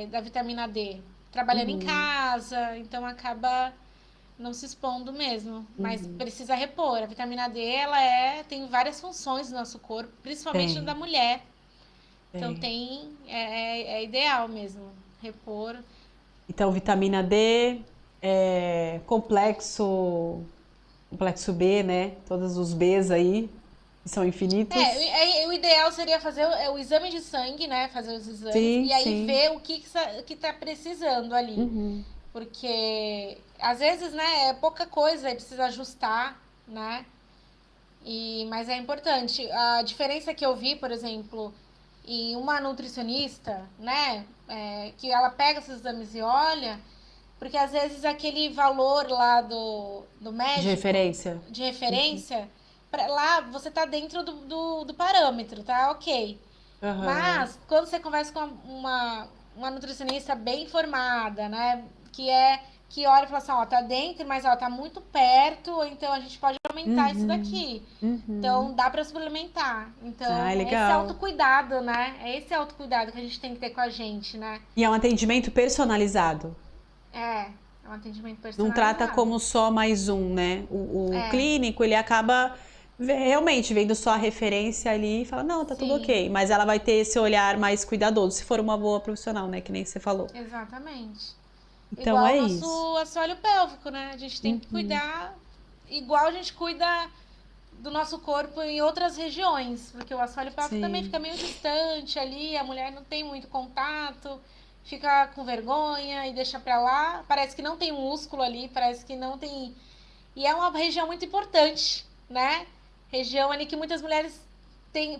da vitamina D. Trabalhando em uhum, casa, então acaba. não se expondo mesmo, mas Uhum. precisa repor. A vitamina D, tem várias funções no nosso corpo, principalmente no da Tem, mulher. Então tem. é ideal mesmo repor. Então, vitamina D, complexo B, né? Todos os Bs aí, que são infinitos. O ideal seria fazer o exame de sangue, né? Fazer os exames Sim, e aí sim. ver o que tá precisando ali. Uhum. Porque às vezes, né, é pouca coisa e precisa ajustar, né? Mas é importante. A diferença que eu vi, por exemplo, em uma nutricionista, né, que ela pega esses exames e olha, porque às vezes aquele valor lá do De médico, referência. de Uhum. referência, lá você tá dentro do parâmetro, tá? Ok. Aham. Mas quando você conversa com uma nutricionista bem informada, né? Que olha e fala assim, ó, tá dentro, mas ó, tá muito perto, então a gente pode aumentar isso Uhum. daqui. Uhum. Então dá para suplementar. Ah, Então, esse legal. autocuidado, né? É esse autocuidado que a gente tem que ter com a gente, né? E é um atendimento personalizado. É um atendimento Não trata personalizado. como só mais um, né? O É, clínico, ele acaba realmente vendo só a referência ali e fala, não, tá tudo sim, ok. Mas ela vai ter esse olhar mais cuidadoso, se for uma boa profissional, né? Que nem você falou. exatamente. Então Igual é o isso. nosso assoalho pélvico, né? A gente tem que Uhum. cuidar igual a gente cuida do nosso corpo em outras regiões, porque o assoalho pélvico também Sim. fica meio distante ali, a mulher não tem muito contato, fica com vergonha e deixa pra lá, parece que não tem músculo ali, parece que não tem. E é uma região muito importante, né? Região ali que muitas mulheres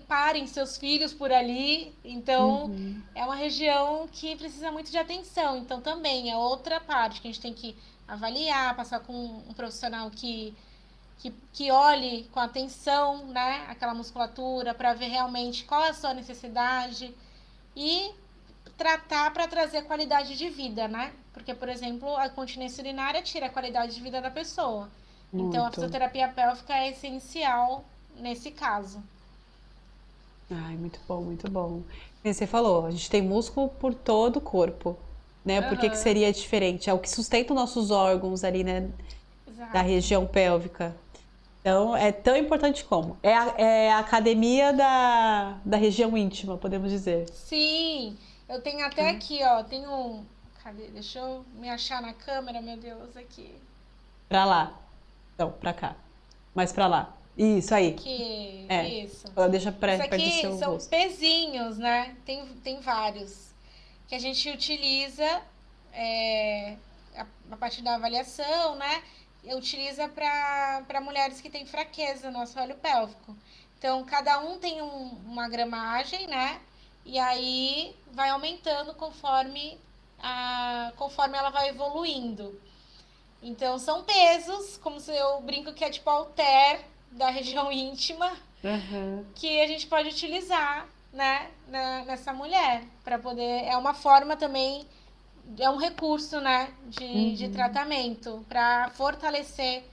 parem seus filhos por ali, então Uhum. é uma região que precisa muito de atenção. Então também é outra parte que a gente tem que avaliar, passar com um profissional que olhe com atenção, né, aquela musculatura para ver realmente qual é a sua necessidade e tratar para trazer qualidade de vida, né? Porque, por exemplo, a continência urinária tira a qualidade de vida da pessoa. Então, a Muito. fisioterapia pélvica é essencial nesse caso. Ai, muito bom, muito bom. E você falou, a gente tem músculo por todo o corpo, né? Por que que Aham, seria diferente? É o que sustenta os nossos órgãos ali, né? Da exato. região pélvica. Então, é tão importante como. É a academia da região íntima, podemos dizer. Sim, eu tenho até Né? aqui, ó, tem um. Cadê? Deixa eu me achar na câmera, meu Deus, aqui. Pra lá. Não, pra cá. Mais pra lá. Isso aí. Aqui, É. isso. Deixa Isso perto do aqui seu são rosto. pezinhos, né? Tem vários. Que a gente utiliza é, a partir da avaliação, né? Utiliza para mulheres que têm fraqueza no assoalho pélvico. Então, cada um tem uma gramagem, né? E aí vai aumentando conforme ela vai evoluindo. Então, são pesos, como se eu brinco que é tipo halter da região íntima, Aham. que a gente pode utilizar, né, nessa mulher, para poder. É uma forma também, é um recurso, né, de Uhum. tratamento para fortalecer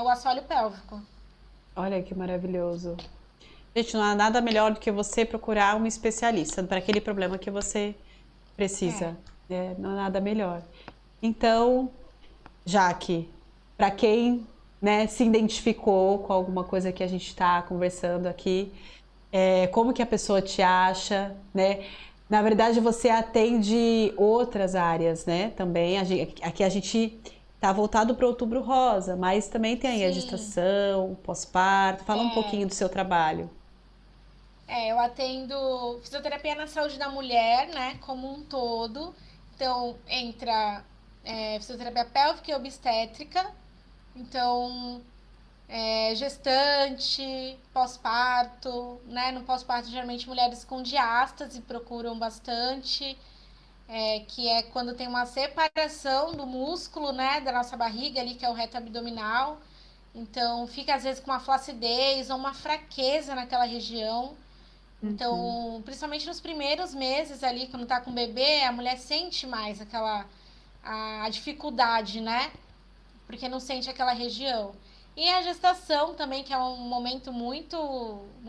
o assoalho pélvico. Olha que maravilhoso. Gente, não há nada melhor do que você procurar um especialista para aquele problema que você É, precisa. Não há nada melhor. Então, Jaque, para quem, né, se identificou com alguma coisa que a gente está conversando aqui, como que a pessoa te acha, né? Na verdade, você atende outras áreas, né? Também aqui a gente está voltado para o Outubro Rosa, mas também tem aí a sim. gestação, pós-parto. Fala um É, pouquinho do seu trabalho. eu atendo fisioterapia na saúde da mulher, né, como um todo. Então, entra fisioterapia pélvica e obstétrica. Então, gestante, pós-parto, né? No pós-parto, geralmente mulheres com diástase procuram bastante, que é quando tem uma separação do músculo, né, da nossa barriga ali, que é o reto abdominal. Então, fica às vezes com uma flacidez ou uma fraqueza naquela região. Uhum, Então, principalmente nos primeiros meses ali, quando tá com o bebê, a mulher sente mais a dificuldade, né? Porque não sente aquela região. E a gestação também, que é um momento muito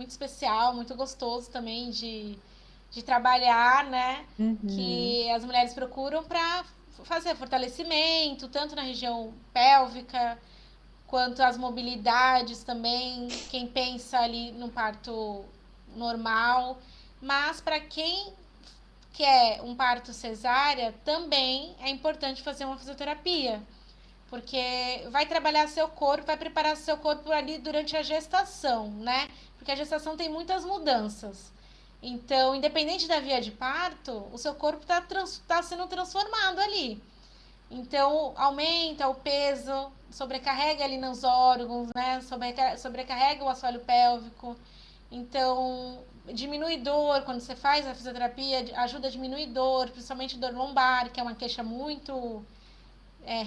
especial, muito gostoso também de trabalhar, né? uhum. Que as mulheres procuram para fazer fortalecimento, tanto na região pélvica, quanto as mobilidades também, quem pensa ali no parto normal. Mas para quem quer um parto cesárea, também é importante fazer uma fisioterapia, porque vai trabalhar seu corpo, vai preparar seu corpo ali durante a gestação, né? Porque a gestação tem muitas mudanças. Então, independente da via de parto, o seu corpo tá sendo transformado ali. Então, aumenta o peso, sobrecarrega ali nos órgãos, né? Sobrecarrega o assoalho pélvico. Então, diminui dor quando você faz a fisioterapia, ajuda a diminuir dor, principalmente dor lombar, que é uma queixa muito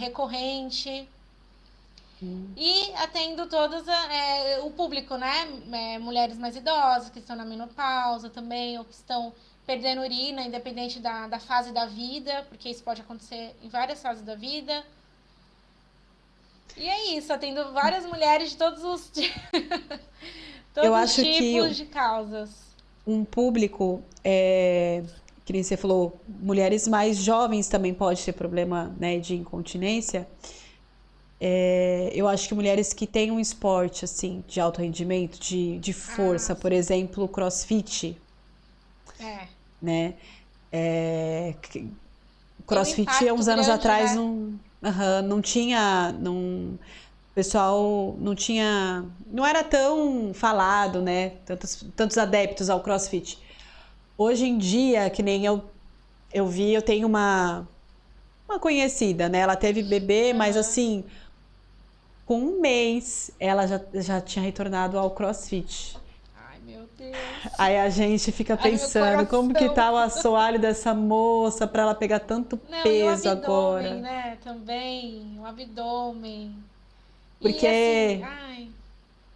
recorrente. E atendo todos o público, né? Mulheres mais idosas que estão na menopausa também, ou que estão perdendo urina, independente da fase da vida, porque isso pode acontecer em várias fases da vida. E é isso, atendo várias mulheres de todos os Eu todos os acho que tipos de causas. um público, que nem você falou, mulheres mais jovens também pode ter problema, né, de incontinência. Eu acho que mulheres que têm um esporte assim de alto rendimento, de força, por Sim. exemplo, CrossFit, É. né? Tem um CrossFit há impacto uns anos grande, atrás né? não tinha, o pessoal não tinha, não era tão falado, né? Tantos adeptos ao CrossFit. Hoje em dia, que nem eu tenho uma conhecida, né? Ela teve bebê, mas Uhum. assim, com um mês ela já tinha retornado ao CrossFit. Ai, meu Deus. Aí a gente fica Ai, meu pensando como que coração. tá o assoalho dessa moça para ela pegar tanto Não, e o peso abdômen, agora. né? Também, o abdômen. E assim, Porque ai,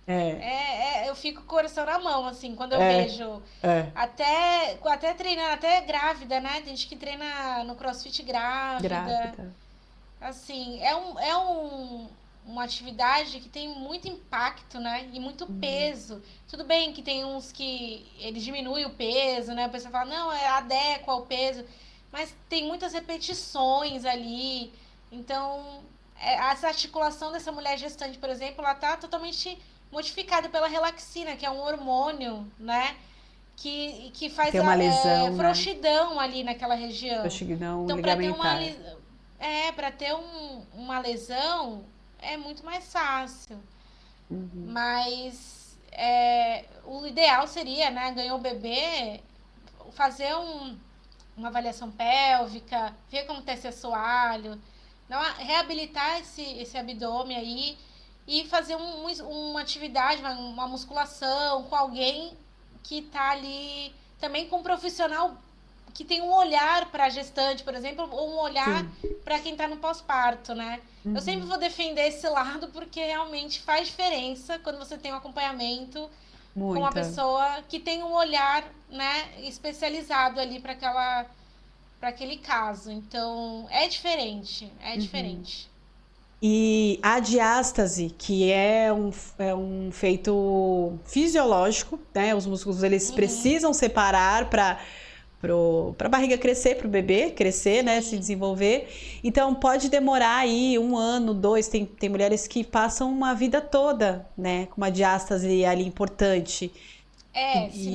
é, eu fico com o coração na mão, assim, quando eu é, vejo é, até treinando, até grávida, né? Tem gente que treina no CrossFit grávida. grávida. Assim, uma atividade que tem muito impacto, né? E muito peso. Tudo bem que tem uns que eles diminuem o peso, né? A pessoa fala, não, adequa ao peso. Mas tem muitas repetições ali. Então, essa articulação dessa mulher gestante, por exemplo, ela tá totalmente modificada pela relaxina, que é um hormônio, né? Que faz Tem uma lesão, né? frouxidão ali naquela região. Coxidão Então, para ter ligamentar. para ter uma lesão é muito mais fácil. Mas o ideal seria, né? Ganhou o bebê, fazer uma avaliação pélvica, ver como está esse assoalho, reabilitar esse abdômen aí e fazer uma atividade, uma musculação com alguém que está ali também com um profissional que tem um olhar para a gestante, por exemplo, ou um olhar Sim, para quem está no pós-parto, né? Eu sempre vou defender esse lado porque realmente faz diferença quando você tem um acompanhamento com uma muita. pessoa que tem um olhar, né, especializado ali para aquele caso. Então, é diferente, é diferente. E a diástase, que é um feito fisiológico, né? Os músculos eles Uhum. precisam separar para a barriga crescer, para o bebê crescer, né? Se Sim. desenvolver. Então pode demorar aí um ano, dois. Tem mulheres que passam uma vida toda, né? Com uma diástase ali importante. Se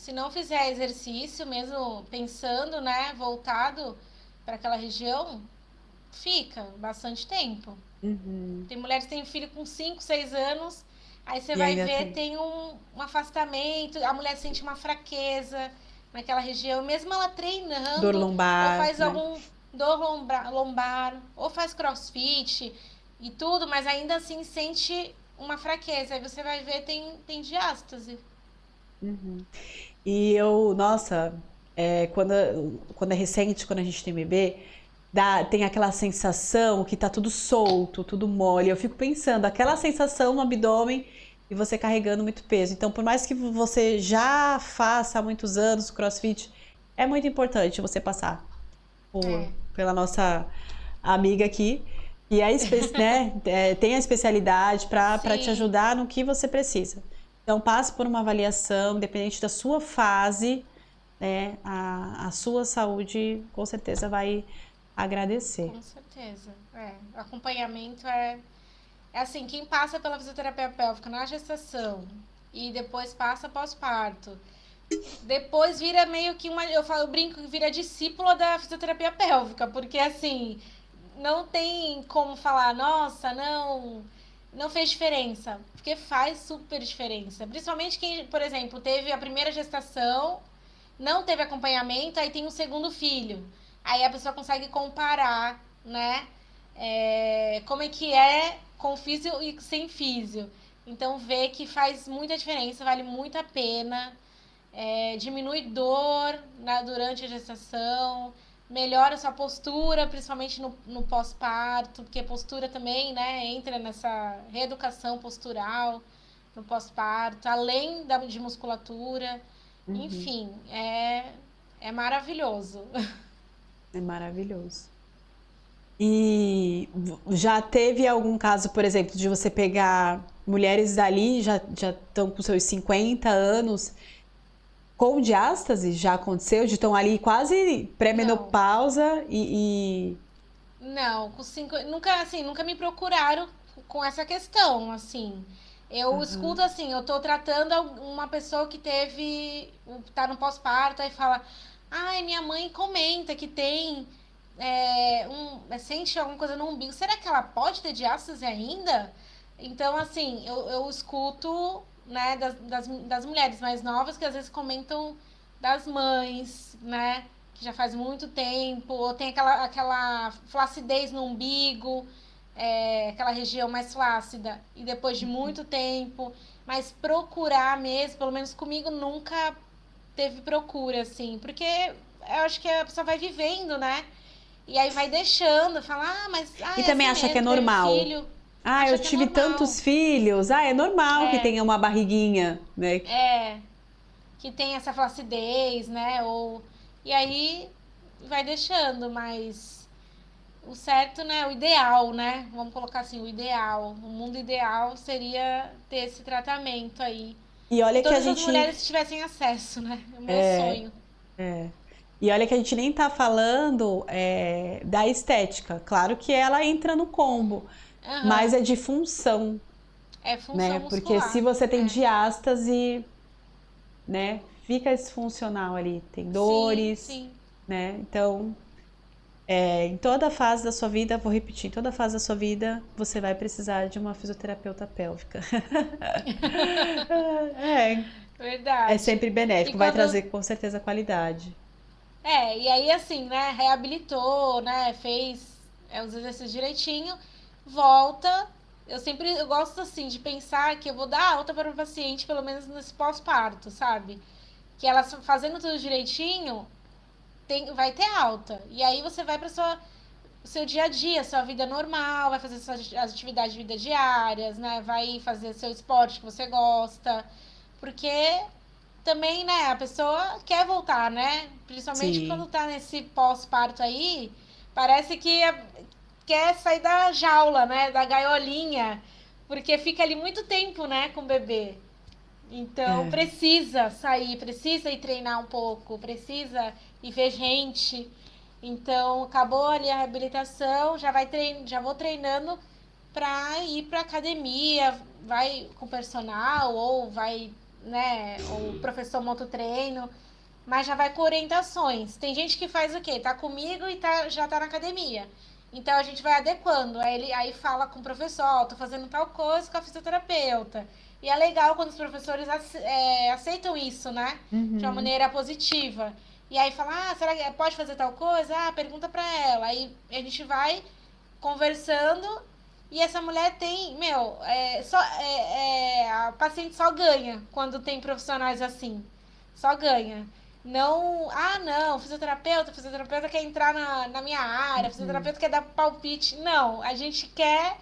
E não fizer exercício, mesmo pensando, né, voltado para aquela região, fica bastante tempo. Tem mulheres que têm filho com 5 6 anos, aí você e vai ainda ver, tem tem um afastamento, a mulher sente uma fraqueza naquela região, mesmo ela dor treinando, ou lombar, faz né? algum dor lombar, ou faz crossfit e tudo, mas ainda assim sente uma fraqueza. Aí você vai ver, tem diástase. E nossa, quando é recente, quando a gente tem bebê, tem aquela sensação que tá tudo solto, tudo mole. Eu fico pensando, aquela sensação no abdômen e você carregando muito peso. Então, por mais que você já faça há muitos anos CrossFit, é muito importante você passar É, pela nossa amiga aqui, que né, tem a especialidade para te sim. ajudar no que você precisa. Então, passe por uma avaliação, independente da sua fase, né, a sua saúde com certeza agradecer. Com certeza. Acompanhamento é assim, quem passa pela fisioterapia pélvica na gestação e depois passa pós-parto, depois vira meio que eu brinco que vira discípula da fisioterapia pélvica, porque assim, não tem como falar, nossa, não fez diferença, porque faz super diferença. Principalmente quem, por exemplo, teve a primeira gestação, não teve acompanhamento, aí tem um segundo filho. Aí a pessoa consegue comparar, né? Como é que é com físio e sem físio. Então vê que faz muita diferença, vale muito a pena. Diminui dor durante a gestação, melhora a sua postura, principalmente no pós-parto, porque postura também, né, entra nessa reeducação postural no pós-parto, além de musculatura. Uhum. Enfim, é maravilhoso. É maravilhoso. E já teve algum caso, por exemplo, de você pegar mulheres dali, já estão com seus 50 anos, com diástase? Já aconteceu? De estão ali quase Não, pré-menopausa não, nunca me procuraram com essa questão, assim. Eu Aham. escuto assim, eu tô tratando uma pessoa que tá no pós-parto e fala, ai, minha mãe comenta que tem sente alguma coisa no umbigo. Será que ela pode ter diástase ainda? Então, assim, eu escuto, né, das mulheres mais novas que às vezes comentam das mães, né, que já faz muito tempo, ou tem aquela flacidez no umbigo, aquela região mais flácida, e depois de muito tempo. Mas procurar mesmo, pelo menos comigo, nunca teve procura, assim, porque eu acho que a pessoa vai vivendo, né? E aí vai deixando, fala, mas E é também assim acha que é mesmo, teve normal. filho, Ah, eu acha que é tive normal. tantos filhos. Ah, é normal que É, tenha uma barriguinha, né? é, que tem essa flacidez, né? E aí vai deixando, mas o certo, né? O ideal, né? Vamos colocar assim, o ideal. O mundo ideal seria ter esse tratamento aí. E Que olha que a todas as gente. mulheres tivessem acesso, né? É o meu É, sonho. é. E olha que a gente nem tá falando da estética. Claro que ela entra no combo, mas Aham. é de função, É né? função Porque se muscular. você tem É. diástase, né, fica disfuncional ali, tem Sim, dores, sim. né? Então, em toda fase da sua vida, vou repetir, em toda fase da sua vida, você vai precisar de uma fisioterapeuta pélvica. É, é Verdade. sempre E benéfico, vai quando. trazer com certeza qualidade. E aí assim, né? Reabilitou, né? Fez os exercícios direitinho, volta. Eu gosto assim de pensar que eu vou dar alta para o paciente, pelo menos nesse pós-parto, sabe? Que ela fazendo tudo direitinho, vai ter alta. E aí você vai para seu dia a dia, sua vida normal, vai fazer suas atividades de vida diárias, né? Vai fazer seu esporte que você gosta. Porque também, né, a pessoa quer voltar, né? Principalmente quando Sim. tá nesse pós-parto aí, parece que quer sair da jaula, né? Da gaiolinha. Porque fica ali muito tempo, né, com o bebê. Então É. precisa sair, precisa ir treinar um pouco, precisa ir ver gente. Então acabou ali a reabilitação, já vou treinando para ir para academia, vai com personal ou vai, né, o professor monta o treino, mas já vai com orientações. Tem gente que faz o quê? Tá comigo e já tá na academia. Então a gente vai adequando. Aí fala com o professor, ó, tô fazendo tal coisa com a fisioterapeuta. E é legal quando os professores aceitam isso, né? De uma Uhum. maneira positiva. E aí fala, será que pode fazer tal coisa? Pergunta pra ela. Aí a gente vai conversando e essa mulher tem, a paciente só ganha quando tem profissionais assim. Só ganha. Não, não, fisioterapeuta quer entrar na minha área, Uhum. fisioterapeuta quer dar palpite. Não, a gente quer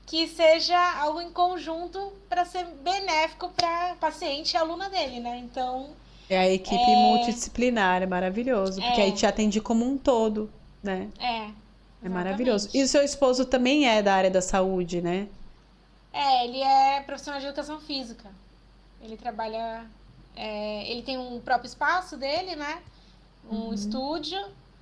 que seja algo em conjunto para ser benéfico para paciente e aluna dele, né? Então, É a equipe é, multidisciplinar, é maravilhoso, porque aí é, te atende como um todo, né? É maravilhoso. E o exatamente. seu esposo também é da área da saúde, né? Ele é profissional de educação física. Ele trabalha. Ele tem um próprio espaço dele, né? Um Uhum. estúdio.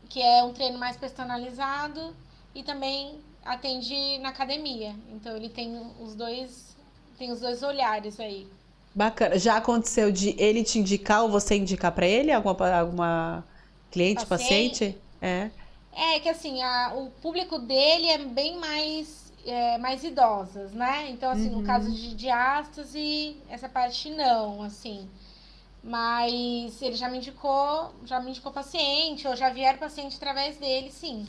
que é um treino mais personalizado e também atende na academia. Então ele tem os dois olhares aí. Bacana. Já aconteceu de ele te indicar ou você indicar para ele alguma cliente, Paciente, paciente? É. é que assim, o público dele é bem mais idosas, né? Então, assim, no caso Uhum. de diástase, essa parte não, assim. Mas ele já me indicou paciente, ou já vieram paciente através dele, sim.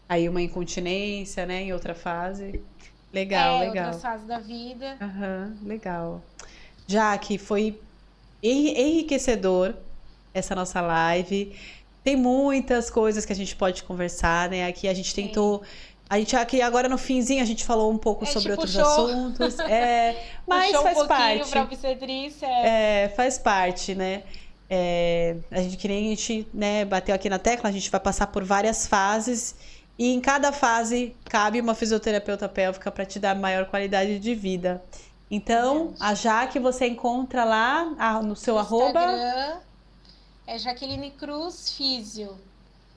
Aí uma incontinência, né, em outra fase. Legal, É, outras legal. fases da vida. Aham, legal. Jaque, foi enriquecedor essa nossa live. Tem muitas coisas que a gente pode conversar, né? Aqui a gente Tem. tentou. A gente aqui agora no finzinho a gente falou um pouco A sobre gente outros assuntos. Mas puxou um faz pouquinho pra parte. obstetrícia. Faz parte, né? A gente, que nem a gente, né, bateu aqui na tecla, a gente vai passar por várias fases e em cada fase cabe uma fisioterapeuta pélvica para te dar maior qualidade de vida. Então, Verdade. a Jaque você encontra lá no seu No arroba, Instagram é Jaqueline Cruz Físio,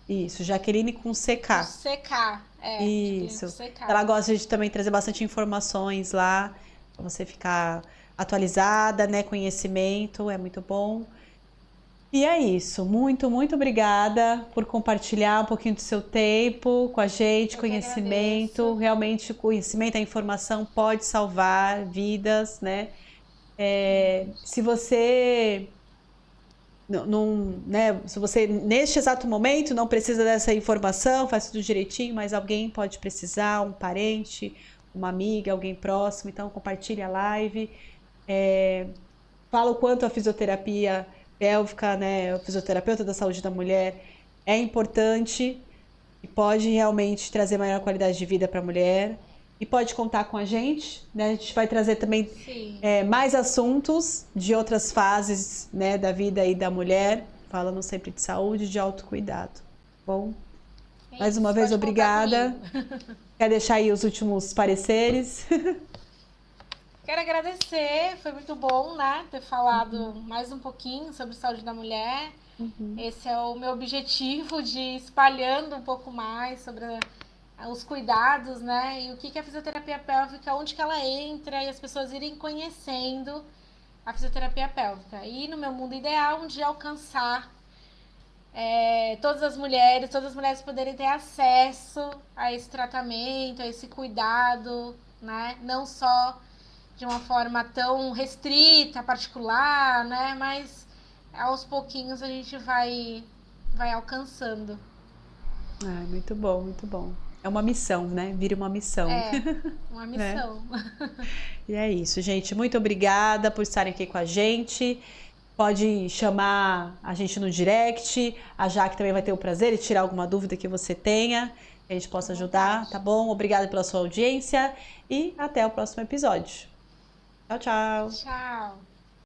isso, Jaqueline com com CK. CK. É, Jaqueline com Isso. CK. Ela gosta de também trazer bastante informações lá, para você ficar atualizada, né, conhecimento, é muito bom. E é isso. Muito, muito obrigada por compartilhar um pouquinho do seu tempo com a gente, Eu que conhecimento. agradeço. Realmente, o conhecimento, a informação pode salvar vidas, né? Se você né, se você neste exato momento não precisa dessa informação, faz tudo direitinho, mas alguém pode precisar, um parente, uma amiga, alguém próximo, então compartilhe a live. Fala o quanto a fisioterapia pélvica, né, o fisioterapeuta da saúde da mulher é importante e pode realmente trazer maior qualidade de vida para a mulher. E pode contar com a gente, né? A gente vai trazer também Sim. mais assuntos de outras fases, né, da vida aí da mulher, falando sempre de saúde e de autocuidado. Bom, É mais uma isso. vez, Pode contar obrigada. comigo. Quer deixar aí os últimos pareceres? Quero agradecer. Foi muito bom, né? Ter falado mais um pouquinho sobre saúde da mulher. Uhum. Esse é o meu objetivo de ir espalhando um pouco mais sobre os cuidados, né? E o que é a fisioterapia pélvica, onde que ela entra e as pessoas irem conhecendo a fisioterapia pélvica. E no meu mundo ideal, um dia alcançar todas as mulheres poderem ter acesso a esse tratamento, a esse cuidado, né? Não só de uma forma tão restrita, particular, né? Mas aos pouquinhos a gente vai alcançando. Ah, muito bom, muito bom. É uma missão, né? Vira uma missão, É, uma né? missão. E é isso, gente. Muito obrigada por estarem aqui com a gente. Pode chamar a gente no direct. A Jaque também vai ter o prazer de tirar alguma dúvida que você tenha, que a gente possa À ajudar, vontade. tá bom? Obrigada pela sua audiência e até o próximo episódio. Tchau, tchau. Tchau.